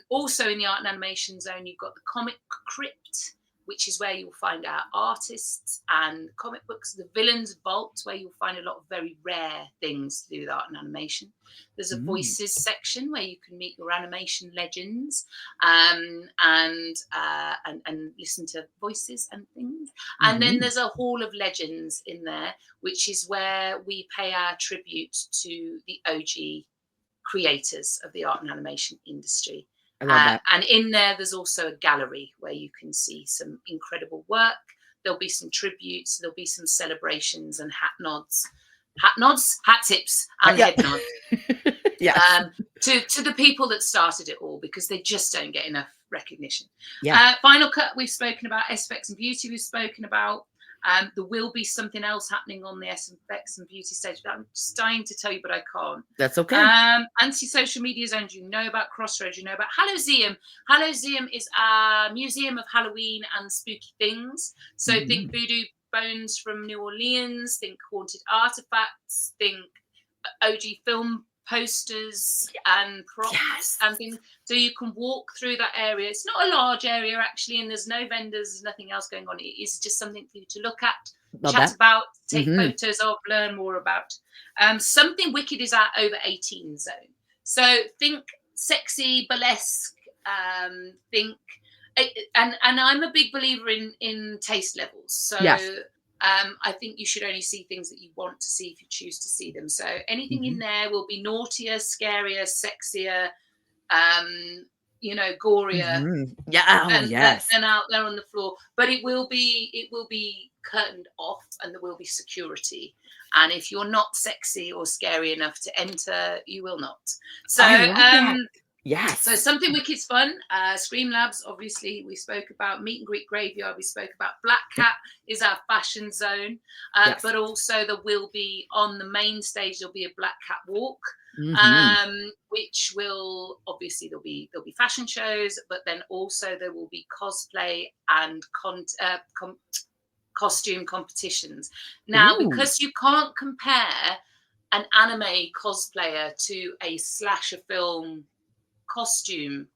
Also in the art and animation zone, you've got the Comic Crypt, which is where you'll find our artists and comic books, the Villains Vault, where you'll find a lot of very rare things to do with art and animation. There's a voices section where you can meet your animation legends and listen to voices and things. And then there's a Hall of Legends in there, which is where we pay our tribute to the OG creators of the art and animation industry. I love that. And in there's also a gallery where you can see some incredible work. There'll be some tributes, there'll be some celebrations and hat tips, and head nods. To the people that started it all, because they just don't get enough recognition. Final Cut, we've spoken about. SFX and Beauty, we've spoken about. There will be something else happening on the SFX and Beauty stage, but I'm just dying to tell you, but I can't. That's okay. Anti-social media zones, you know about Crossroads, you know about HallowScream. HallowScream is a museum of Halloween and spooky things. So think voodoo bones from New Orleans, think haunted artifacts, think OG film posters and props and things. So you can walk through that area. It's not a large area actually, and there's no vendors, there's nothing else going on. It is just something for you to look at, chat about, take photos of, learn more about. Something Wicked is our over 18 zone. So think sexy, burlesque, think and I'm a big believer in taste levels. So I think you should only see things that you want to see if you choose to see them. So anything in there will be naughtier, scarier, sexier, gorier. Than out there on the floor. But it will be curtained off, and there will be security. And if you're not sexy or scary enough to enter, you will not. So so Something Wicked's fun. Scream Labs, obviously, we spoke about. Meet and Greet Graveyard, we spoke about. Black Cat is our fashion zone. But also there will be, on the main stage, there'll be a Black Cat walk, which will, obviously, there'll be fashion shows, but then also there will be cosplay and costume competitions. Now, because you can't compare an anime cosplayer to a slasher film costume,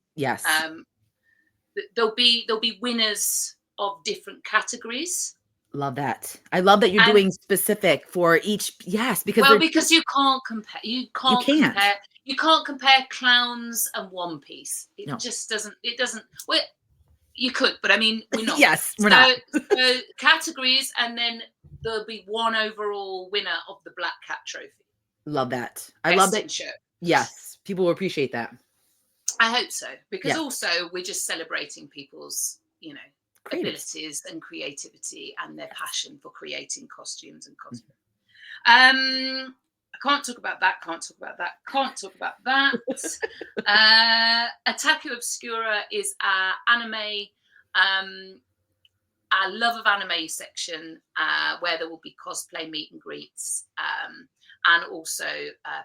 there'll be winners of different categories. Love that. I love that you're doing specific for each. Because you can't compare. You can't compare clowns and One Piece. It just doesn't. It doesn't. Well, you could, but I mean, we're not. We're not. So categories, and then there'll be one overall winner of the Black Cat trophy. Love that. I love that. Show. Yes, people will appreciate that. I hope so, because also we're just celebrating people's, abilities and creativity and their passion for creating costumes and cosplay. I can't talk about that. Otaku Obscura is our anime, our love of anime section, where there will be cosplay meet and greets, and also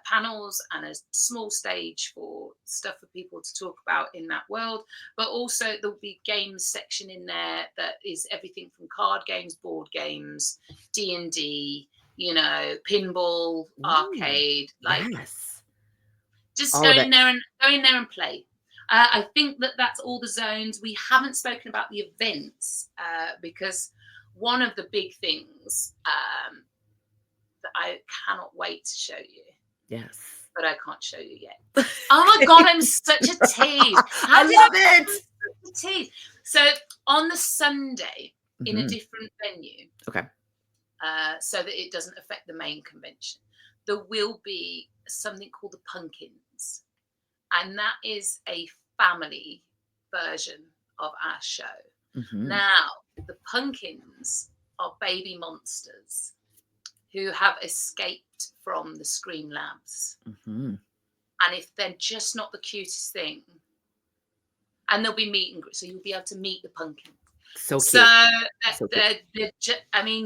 panels and a small stage for stuff for people to talk about in that world. But also there'll be games section in there that is everything from card games, board games, D&D, pinball, arcade, just go in there and play. I think that's all the zones. We haven't spoken about the events, because one of the big things that I cannot wait to show you. Yes. But I can't show you yet. Oh my God, I'm such a tease. I love it. Such a tease. So on the Sunday, in a different venue. Okay. So that it doesn't affect the main convention, there will be something called the Pumpkins. And that is a family version of our show. Now, the Pumpkins are baby monsters who have escaped from the Scream Labs. And if they're just not the cutest thing, and there'll be meet and greet, so you'll be able to meet the Pumpkins. So cute.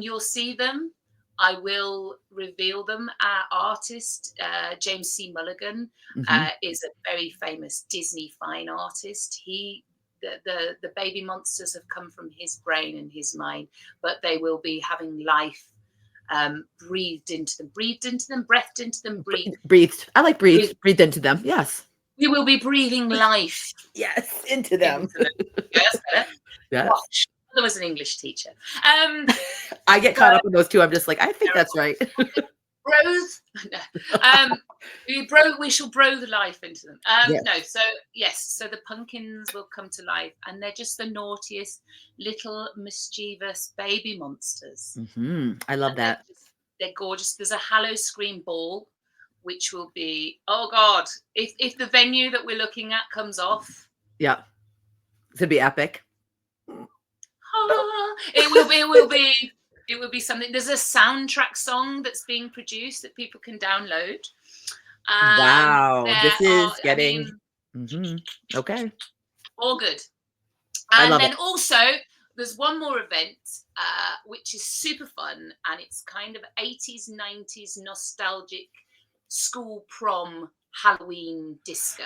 You'll see them I will reveal them. Our artist, James C. Mulligan, Mhm. is a very famous Disney fine artist. The baby monsters have come from his brain and his mind, but they will be having life breathed into them, breathed into them, Breathed. I like breathed. breathed. Breathed into them. Yes. We will be breathing life Yes, into into them. them. Yes, better. Yes. Gosh, I was an English teacher. Um, I get caught but up in those too. I'm just like, I think that's terrible. right. Broth. No. We shall broth life into them. Yes. No, so yes, so the pumpkins will come to life, and they're just the naughtiest little mischievous baby monsters, I love and they're that. just, they're gorgeous. There's a HallowScream ball, which will be, oh God, if the venue that we're looking at comes off, Yeah. To be epic. it will be something. There's a soundtrack song that's being produced that people can download. Wow. There This are, is I getting mean, okay. all good. I And love it. then also, there's one more event, which is super fun, and it's kind of 80s, 90s nostalgic school prom Halloween disco.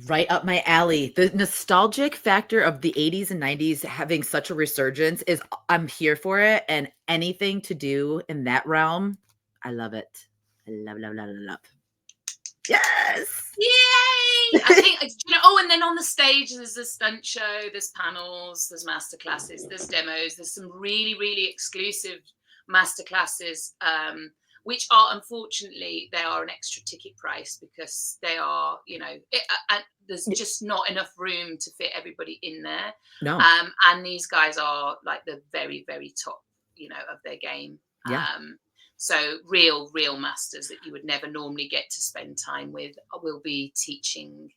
Right up my alley. The nostalgic factor of the 80s and 90s having such a resurgence is I'm here for it. And anything to do in that realm, I love it. I love, love, love, love, love. Yes. Yay! I think, oh, and then on the stage, there's a stunt show, there's panels, there's masterclasses, there's demos, there's some really, really exclusive masterclasses, which are, unfortunately, they are an extra ticket price because they are, and there's just not enough room to fit everybody in there. No. And these guys are like the very, very top, of their game. Yeah. So real masters that you would never normally get to spend time with will be teaching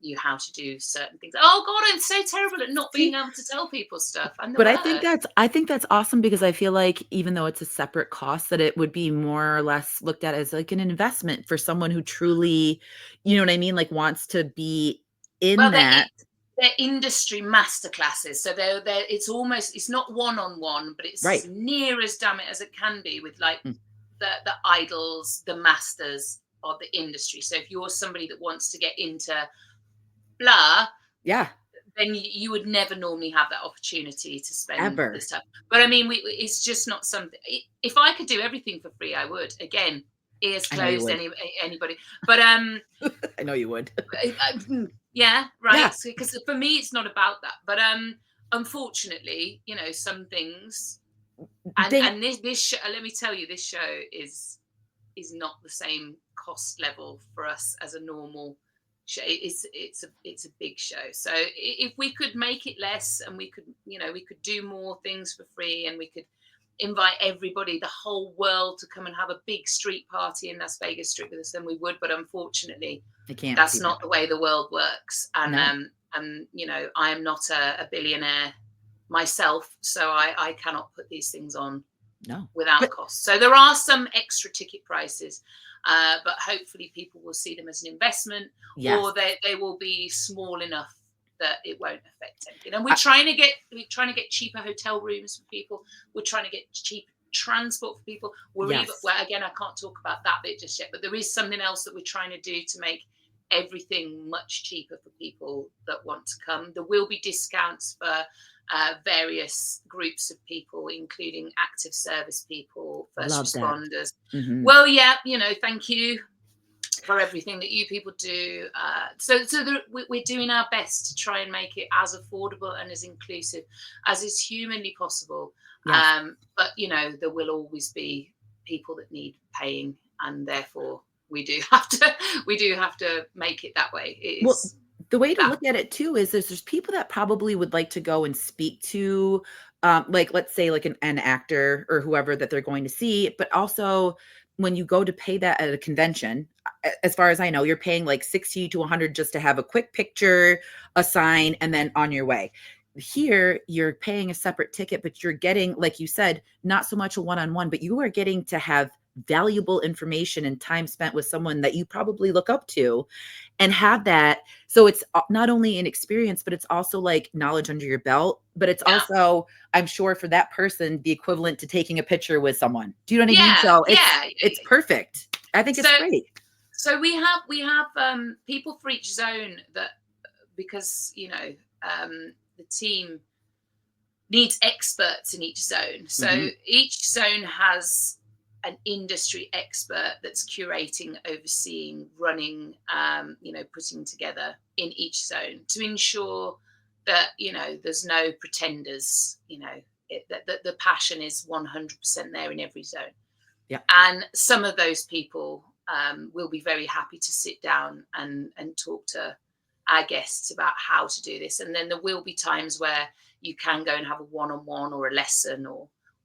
you how to do certain things. Oh God, I'm so terrible at not being See, able to tell people stuff. I'm the but worst. I think that's awesome because I feel like even though it's a separate cost, that it would be more or less looked at as like an investment for someone who truly, you know what I mean, like wants to be in Well, that. they're industry masterclasses, so it's not one-on-one, but it's as Right. near as damn it as it can be with like Mm. the idols, the masters of the industry. So if you're somebody that wants to get into blah, Yeah. then you would never normally have that opportunity to spend Ever. this time. But I mean, it's just not something. If I could do everything for free, I would. Again, ears I know you closed, would. anybody. But I know you would. yeah, right. Yeah. Because for me, it's not about that. But unfortunately, some things, They and this show, let me tell you, this show is not the same cost level for us as a normal show. It's a big show. So if we could make it less, and we could do more things for free, and we could invite everybody, the whole world, to come and have a big street party in Las Vegas Strip with us, then we would. But unfortunately, I can't see that's that. not the way the world works. And No. I am not a billionaire myself, so I cannot put these things on No. without But cost. So there are some extra ticket prices, but hopefully people will see them as an investment, yes. or they will be small enough that it won't affect anything. And I, we're trying to get cheaper hotel rooms for people. We're trying to get cheap transport for people. yes. Again, I can't talk about that bit just yet, but there is something else that we're trying to do to make everything much cheaper for people that want to come. There will be discounts for various groups of people, including active service people, first Love that. responders. Mhm. Well, yeah, thank you for everything that you people do. We're doing our best to try and make it as affordable and as inclusive as is humanly possible. Yes. But there will always be people that need paying, and therefore we do have to make it that way. It Well, is the way to that. look at it too is there's people that probably would like to go and speak to, like, let's say like an actor or whoever that they're going to see, but also when you go to pay that at a convention, as far as I know, you're paying like 60 to 100 just to have a quick picture, a sign, and then on your way. Here, you're paying a separate ticket, but you're getting, like you said, not so much a one-on-one, but you are getting to have valuable information and time spent with someone that you probably look up to, and have that. So it's not only an experience, but it's also like knowledge under your belt, but it's Yeah. also, I'm sure for that person, the equivalent to taking a picture with someone. Do you know what I mean? Yeah, So yeah. it's perfect. I think it's great. So we have people for each zone, that because the team needs experts in each zone. So each zone has an industry expert that's curating, overseeing, running, putting together in each zone to ensure that, there's no pretenders, that the passion is 100% there in every zone. Yeah. And some of those people will be very happy to sit down and talk to our guests about how to do this. And then there will be times where you can go and have a one-on-one or a lesson,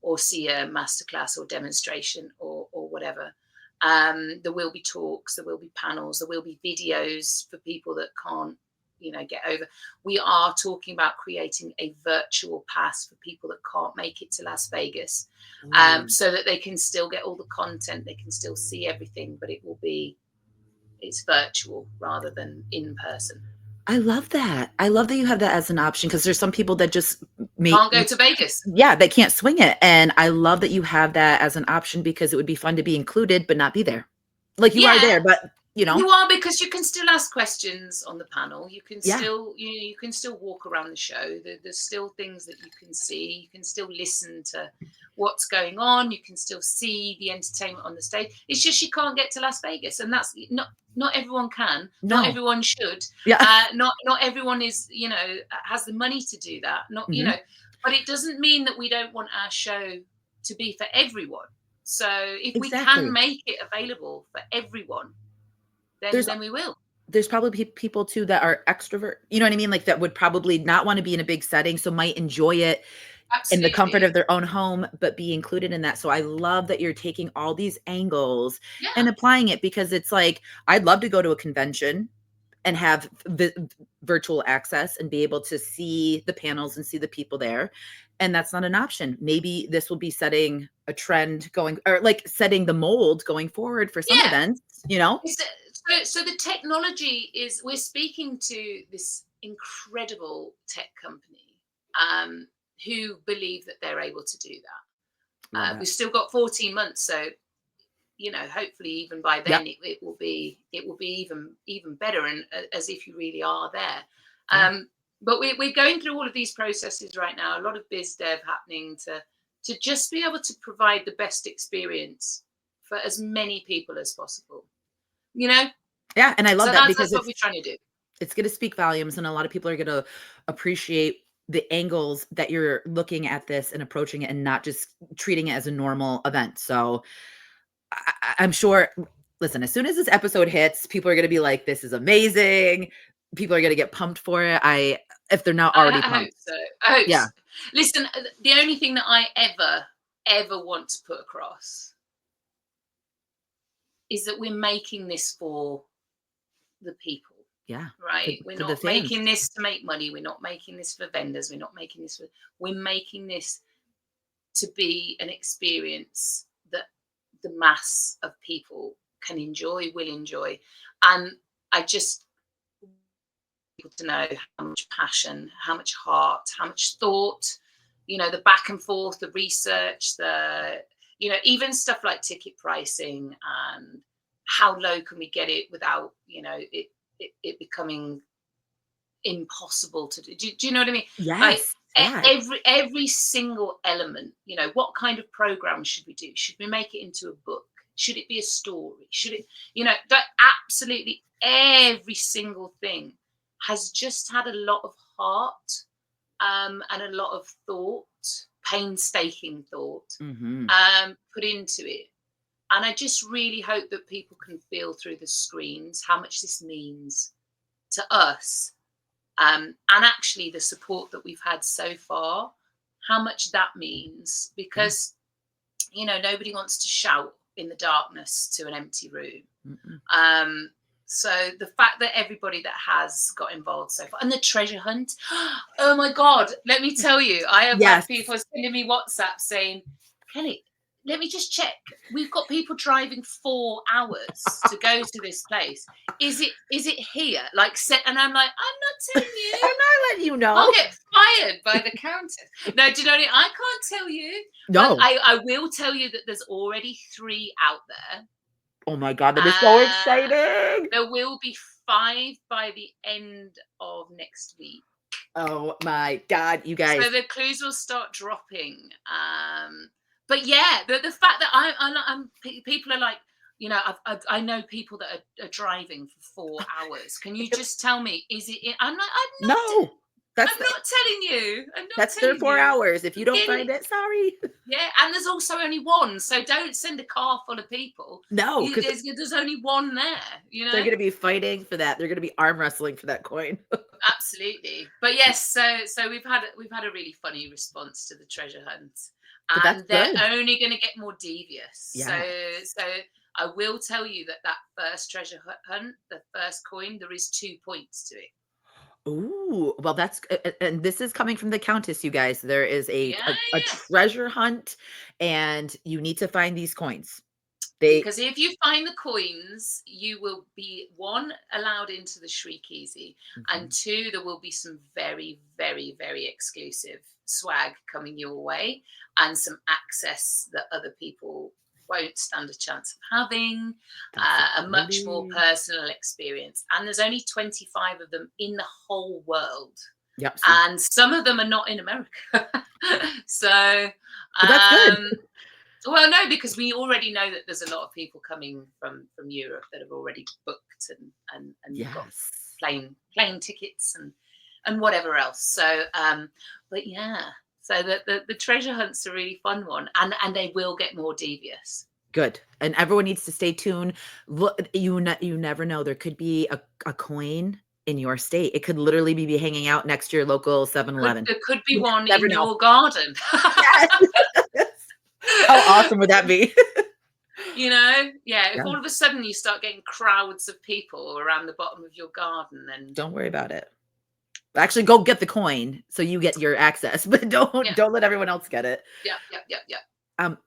or see a masterclass or demonstration or whatever. There will be talks, there will be panels, there will be videos for people that can't, get over. We are talking about creating a virtual pass for people that can't make it to Las Vegas, so that they can still get all the content, they can still see everything, but it's virtual rather than in person. I love that. I love that you have that as an option, because there's some people that just Can't go to Vegas. Yeah, they can't swing it. And I love that you have that as an option, because it would be fun to be included but not be there. Like you are there, but you are, because you can still ask questions on the panel. You can still you can still walk around the show. There's still things that you can see. You can still listen to what's going on. You can still see the entertainment on the stage. It's just you can't get to Las Vegas, and that's not everyone can. No. Not everyone should. Yeah. Not everyone is, has the money to do that. Not but it doesn't mean that we don't want our show to be for everyone. So if we can make it available for everyone, then we will. There's probably people too that are extrovert, you know what I mean? Like that would probably not want to be in a big setting, so might enjoy it in the comfort of their own home, but be included in that. So I love that you're taking all these angles and applying it, because it's like, I'd love to go to a convention and have virtual access and be able to see the panels and see the people there. And that's not an option. Maybe this will be setting a trend going, or like setting the mold going forward for some events, So the technology is, we're speaking to this incredible tech company who believe that they're able to do that. We've still got 14 months. So, hopefully even by then it will be even better, and as if you really are there. But we're going through all of these processes right now, a lot of biz dev happening to just be able to provide the best experience for as many people as possible. Yeah, and I love that, because that's what we're trying to do. It's going to speak volumes, and a lot of people are going to appreciate the angles that you're looking at this and approaching it, and not just treating it as a normal event. So I'm sure, listen, as soon as this episode hits, people are going to be like, this is amazing. People are going to get pumped for it. If they're not already pumped. I hope so. Listen, the only thing that I ever want to put across is that we're making this for the people. Yeah. Right. We're not making this to make money. We're not making this for vendors. We're not making this we're making this to be an experience that the mass of people can enjoy, will enjoy. And I just want people to know how much passion, how much heart, how much thought, the back and forth, the research, even stuff like ticket pricing and how low can we get it without, it becoming impossible to do. Do you know what I mean? Yes. Every single element, what kind of program should we do? Should we make it into a book? Should it be a story? Should it, that absolutely every single thing has just had a lot of heart and a lot of thought, painstaking thought put into it. And I just really hope that people can feel through the screens how much this means to us. And actually the support that we've had so far, how much that means, because, nobody wants to shout in the darkness to an empty room. So the fact that everybody that has got involved so far, and the treasure hunt, oh my God, let me tell you, I have had people sending me WhatsApp saying, Kelly, let me just check. We've got people driving 4 hours to go to this place. Is it here? Like, set, and I'm like, I'm not telling I'm you. not letting you I'll know. get fired by the countess. No, do you know what I can't tell you, but No. I will tell you that there's already 3 out there. Oh my god, that is so Uh, exciting. there will be 5 by the end of next week. Oh my god, you So guys. the clues will start dropping. But yeah, the fact that people are like, I know people that are driving for 4 hours. Can you just tell me, is it? I'm like, No. That's I'm not telling you. I'm not that's their telling 4 you. hours. If you don't Forget find it. it, sorry. Yeah, and there's also only one, so don't send a car full of people. No, because There's only one there. they're gonna be fighting for that. They're gonna be arm wrestling for that coin. Absolutely. But yes, so we've had a really funny response to the treasure hunt, But that's and they're good. only going to get more devious. So Yeah. so I will tell you that that first treasure hunt, the first coin, there is 2 points to it. Ooh, well, that's and this is coming from the Countess, you guys. There is Yeah, a yeah. treasure hunt, and you need to find these coins. They Because if you find the coins, you will be, one, allowed into the Shriekeasy, and Mhm. two, there will be some very, very, very exclusive swag coming your way, and some access that other people won't stand a chance of having, That's a much more exciting. personal experience. And there's only 25 of them in the whole world, Yep, see? and some of them are not in America. So, But that's good. um, well, no, because we already know that there's a lot of people coming from Europe that have already booked and got Yes. plane tickets and whatever else. So, but yeah, so the treasure hunt's a really fun one, and they will get more devious. Good, and everyone needs to stay tuned. Look, you never know, there could be a coin in your state. It could literally be hanging out next to your local 7-Eleven. There could be You one never in know. your garden. Yes. How awesome would that be? Yeah. If Yeah, all of a sudden you start getting crowds of people around the bottom of your garden, then don't worry about it. Actually, go get the coin so you get your access, but yeah, don't let everyone else get it. yeah.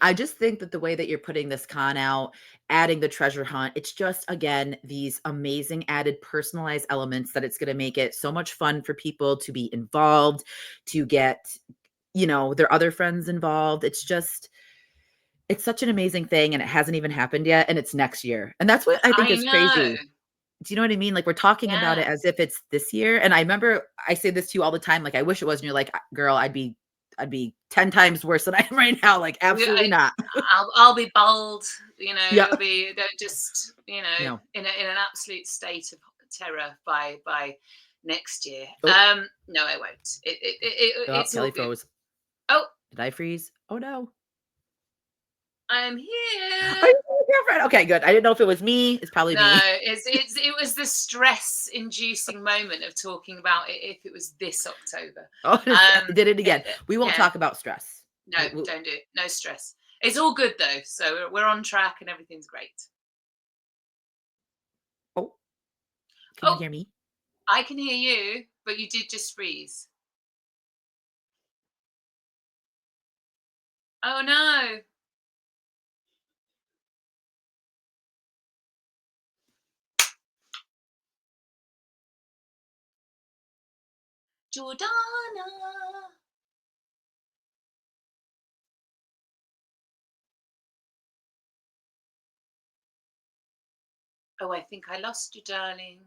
I just think that the way that you're putting this con out, adding the treasure hunt, it's just again these amazing added personalized elements that it's going to make it so much fun for people to be involved, to get, their other friends involved. It's such an amazing thing and it hasn't even happened yet and it's next year. And that's what I think I is know. crazy. Do you know what I mean? Like we're talking about Yeah. it as if it's this year. And I remember I say this to you all the time. Like, I wish it was. And you're like, girl, I'd be 10 times worse than I am right now. Like, We absolutely not. I'll be bold, Yeah. it'll be they're just, No. in an absolute state of terror by next year. Oh, No, I won't. oh, It's all Kelly good. froze. Oh, Did I freeze? Oh no. I'm Are here. you my girlfriend? Okay, good. I didn't know if it was me. It's probably No, me. it was the stress-inducing moment of talking about it if it was this October. Oh, I did it again. We won't Yeah, talk about stress. no, don't do it. No stress. It's all good though, so we're on track and everything's great. Oh, can you Oh, hear me? I can hear you, but you did just freeze. Oh no. Jordana. Oh, I think I lost you, darling.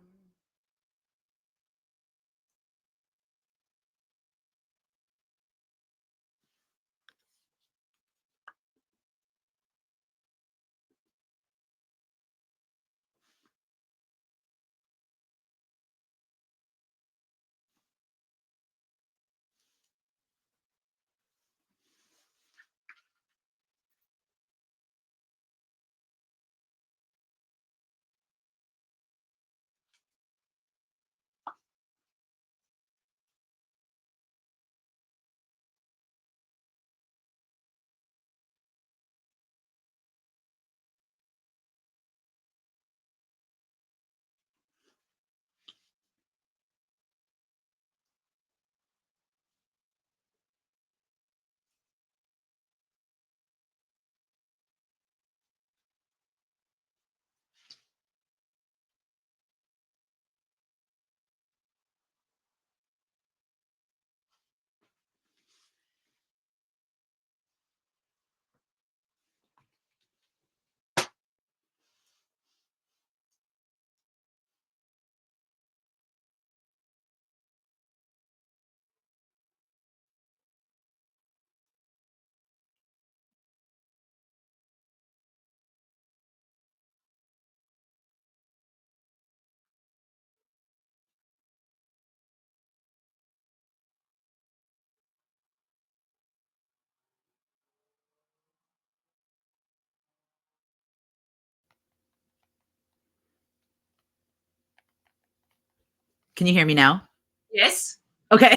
Can you hear me now? Yes. Okay.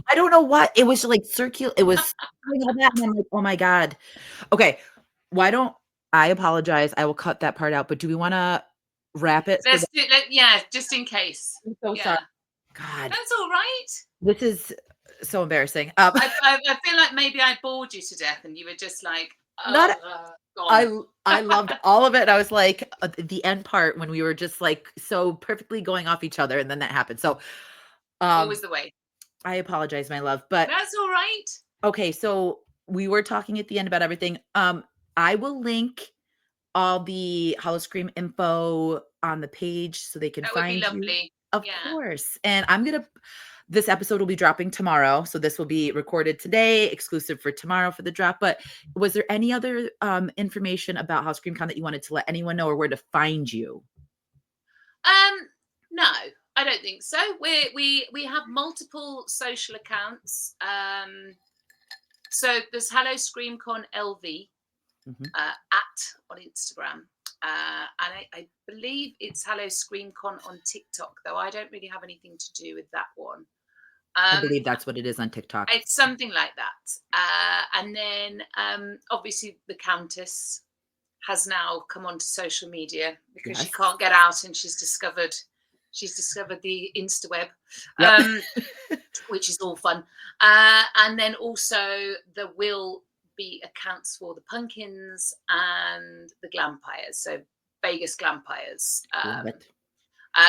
I don't know what it was like circular. It was doing all that, and I'm like, oh my god. Okay, why don't I apologize? I will cut that part out. But do we want to wrap it? So Let's do. Yeah, just in case. I'm so sorry. Yeah, God, that's all right. this is so embarrassing. I feel like maybe I bored you to death, and you were just like, Not gone. I loved all of it. I was like the end part when we were just like so perfectly going off each other, and then that happened. So, Always the way. I apologize, my love. But That's all right. okay, so we were talking at the end about everything. I will link all the HallowScream info on the page so they can That would be find you. lovely. Of Yeah. course. And this episode will be dropping tomorrow. So this will be recorded today, exclusive for tomorrow for the drop. But was there any other information about HallowScreamCon that you wanted to let anyone know or where to find you? No, I don't think so. We have multiple social accounts. So there's HallowScreamCon LV at on Instagram. And I believe it's HallowScreamCon on TikTok, though I don't really have anything to do with that one. I believe that's what it is on TikTok. It's something like that. And then obviously the Countess has now come onto social media because she can't get out, and she's discovered the Instaweb, which is all fun. And then also there will be accounts for the Pumpkins and the Glampires, so Vegas Glampires.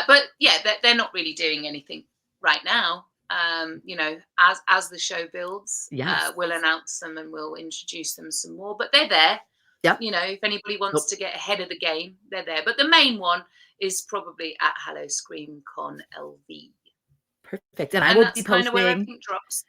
But yeah, they're not really doing anything right now. As the show builds, we'll announce them and we'll introduce them some more. But they're there. Yep. If anybody wants to get ahead of the game, they're there. But the main one is probably at HallowScreamCon LV. Perfect. And I will be kind of where posting. everything drops.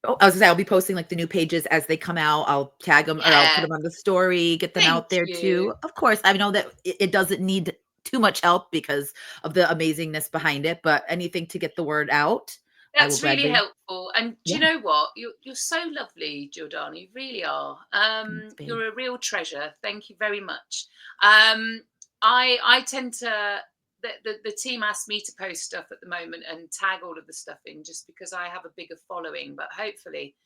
Oh, I was gonna say I'll be posting like the new pages as they come out. I'll tag them or I'll put them on the story, get them out there too. Of course, I know that it doesn't need too much help because of the amazingness behind it, but anything to get the word out. That's really helpful. And do you know what? You're so lovely, Jordana. You really are. You're a real treasure. Thank you very much. I tend to the team asks me to post stuff at the moment and tag all of the stuff in just because I have a bigger following, but hopefully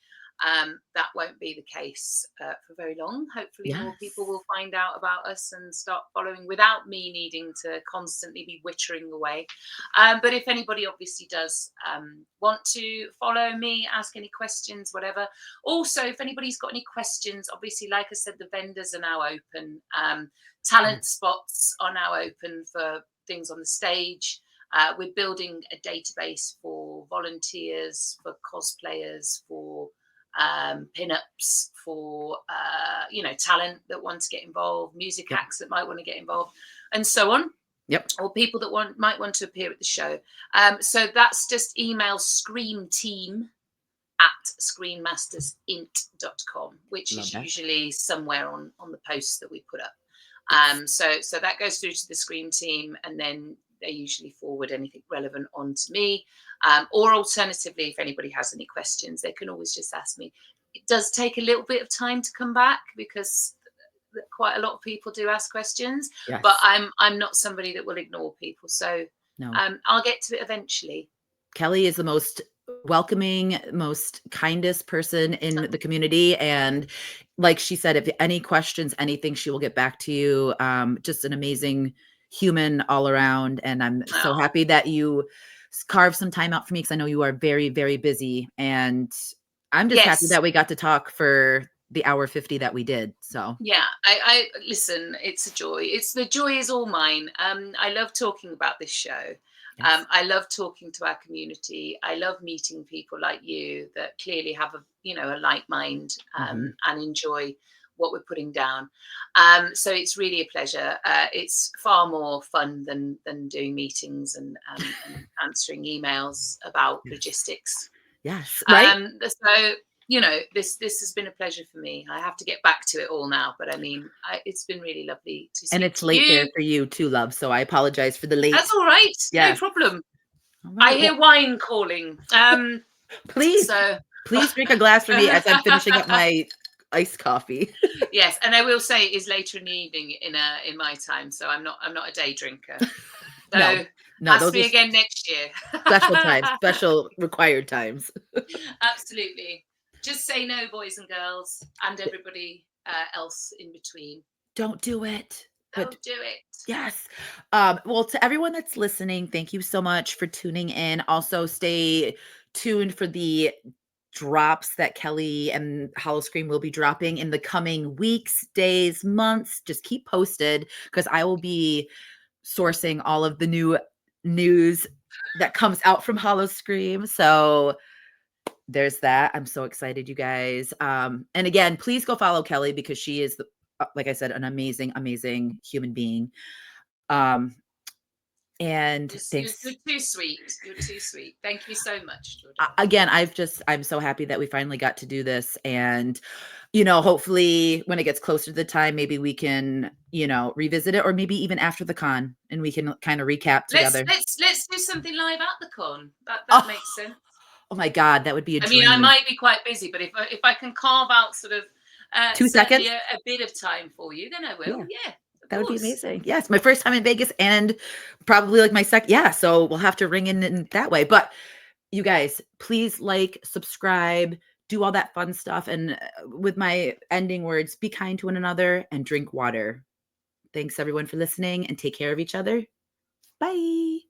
that won't be the case for very long. Hopefully more people will find out about us and start following without me needing to constantly be wittering away. But if anybody obviously does want to follow me, ask any questions, whatever. Also, if anybody's got any questions, obviously, like I said, the vendors are now open. Talent spots are now open for things on the stage. We're building a database for volunteers, for cosplayers, for pin-ups, for talent that want to get involved, music acts that might want to get involved, and so on. Or people that might want to appear at the show. So that's just email screamteam@screenmastersint.com, which is usually somewhere on the posts that we put up. So that goes through to the Scream team, and then they usually forward anything relevant on to me. Or alternatively, if anybody has any questions, they can always just ask me. It does take a little bit of time to come back because quite a lot of people do ask questions, but I'm not somebody that will ignore people. So I'll get to it eventually. Kelly is the most welcoming, most kindest person in the community. And like she said, if any questions, anything, she will get back to you. Just an amazing human all around. And I'm so happy that you carved some time out for me because I know you are very, very busy. And I'm just happy that we got to talk for the hour 50 that we did. So yeah, I listen, it's a joy. The joy is all mine. I love talking about this show. I love talking to our community. I love meeting people like you that clearly have a like mind and enjoy what we're putting down. So it's really a pleasure. It's far more fun than doing meetings and answering emails about logistics. Yes, right. So this has been a pleasure for me. I have to get back to it all now, but I mean, it's been really lovely to speak. And it's late there for you too, love. So I apologize for the late. That's all right. No problem. Right. I hear wine calling. Please drink a glass for me as I'm finishing up my iced coffee. Yes, and I will say it is later in the evening in my time, so I'm not a day drinker. So No, Ask those me are again next year. special times, special required times. Absolutely. Just say no, boys and girls, and everybody else in between. Don't do it. But Don't do it. yes. Well, to everyone that's listening, thank you so much for tuning in. Also, stay tuned for the drops that Kelly and HallowScream will be dropping in the coming weeks, days, months. Just keep posted because I will be sourcing all of the new news that comes out from HallowScream. So there's that. I'm so excited, you guys. And again, please go follow Kelly because she is, like I said, an amazing, amazing human being. And You're thanks. too sweet. You're too sweet. Thank you so much, Again, I'm so happy that we finally got to do this. And, hopefully when it gets closer to the time, maybe we can, revisit it, or maybe even after the con and we can kind of recap Let's together. let's do something live at the con. That Oh, makes sense. oh my God, that would be a I mean, I dream. might be quite busy, but if I can carve out sort of 2 seconds? certainly a bit of time for you, then I will. Yeah. Yeah, of That would be course. amazing. Yes, my first time in Vegas and probably like my second. Yeah, so we'll have to ring in that way. But you guys, please subscribe, do all that fun stuff. And with my ending words, be kind to one another and drink water. Thanks everyone for listening and take care of each other. Bye.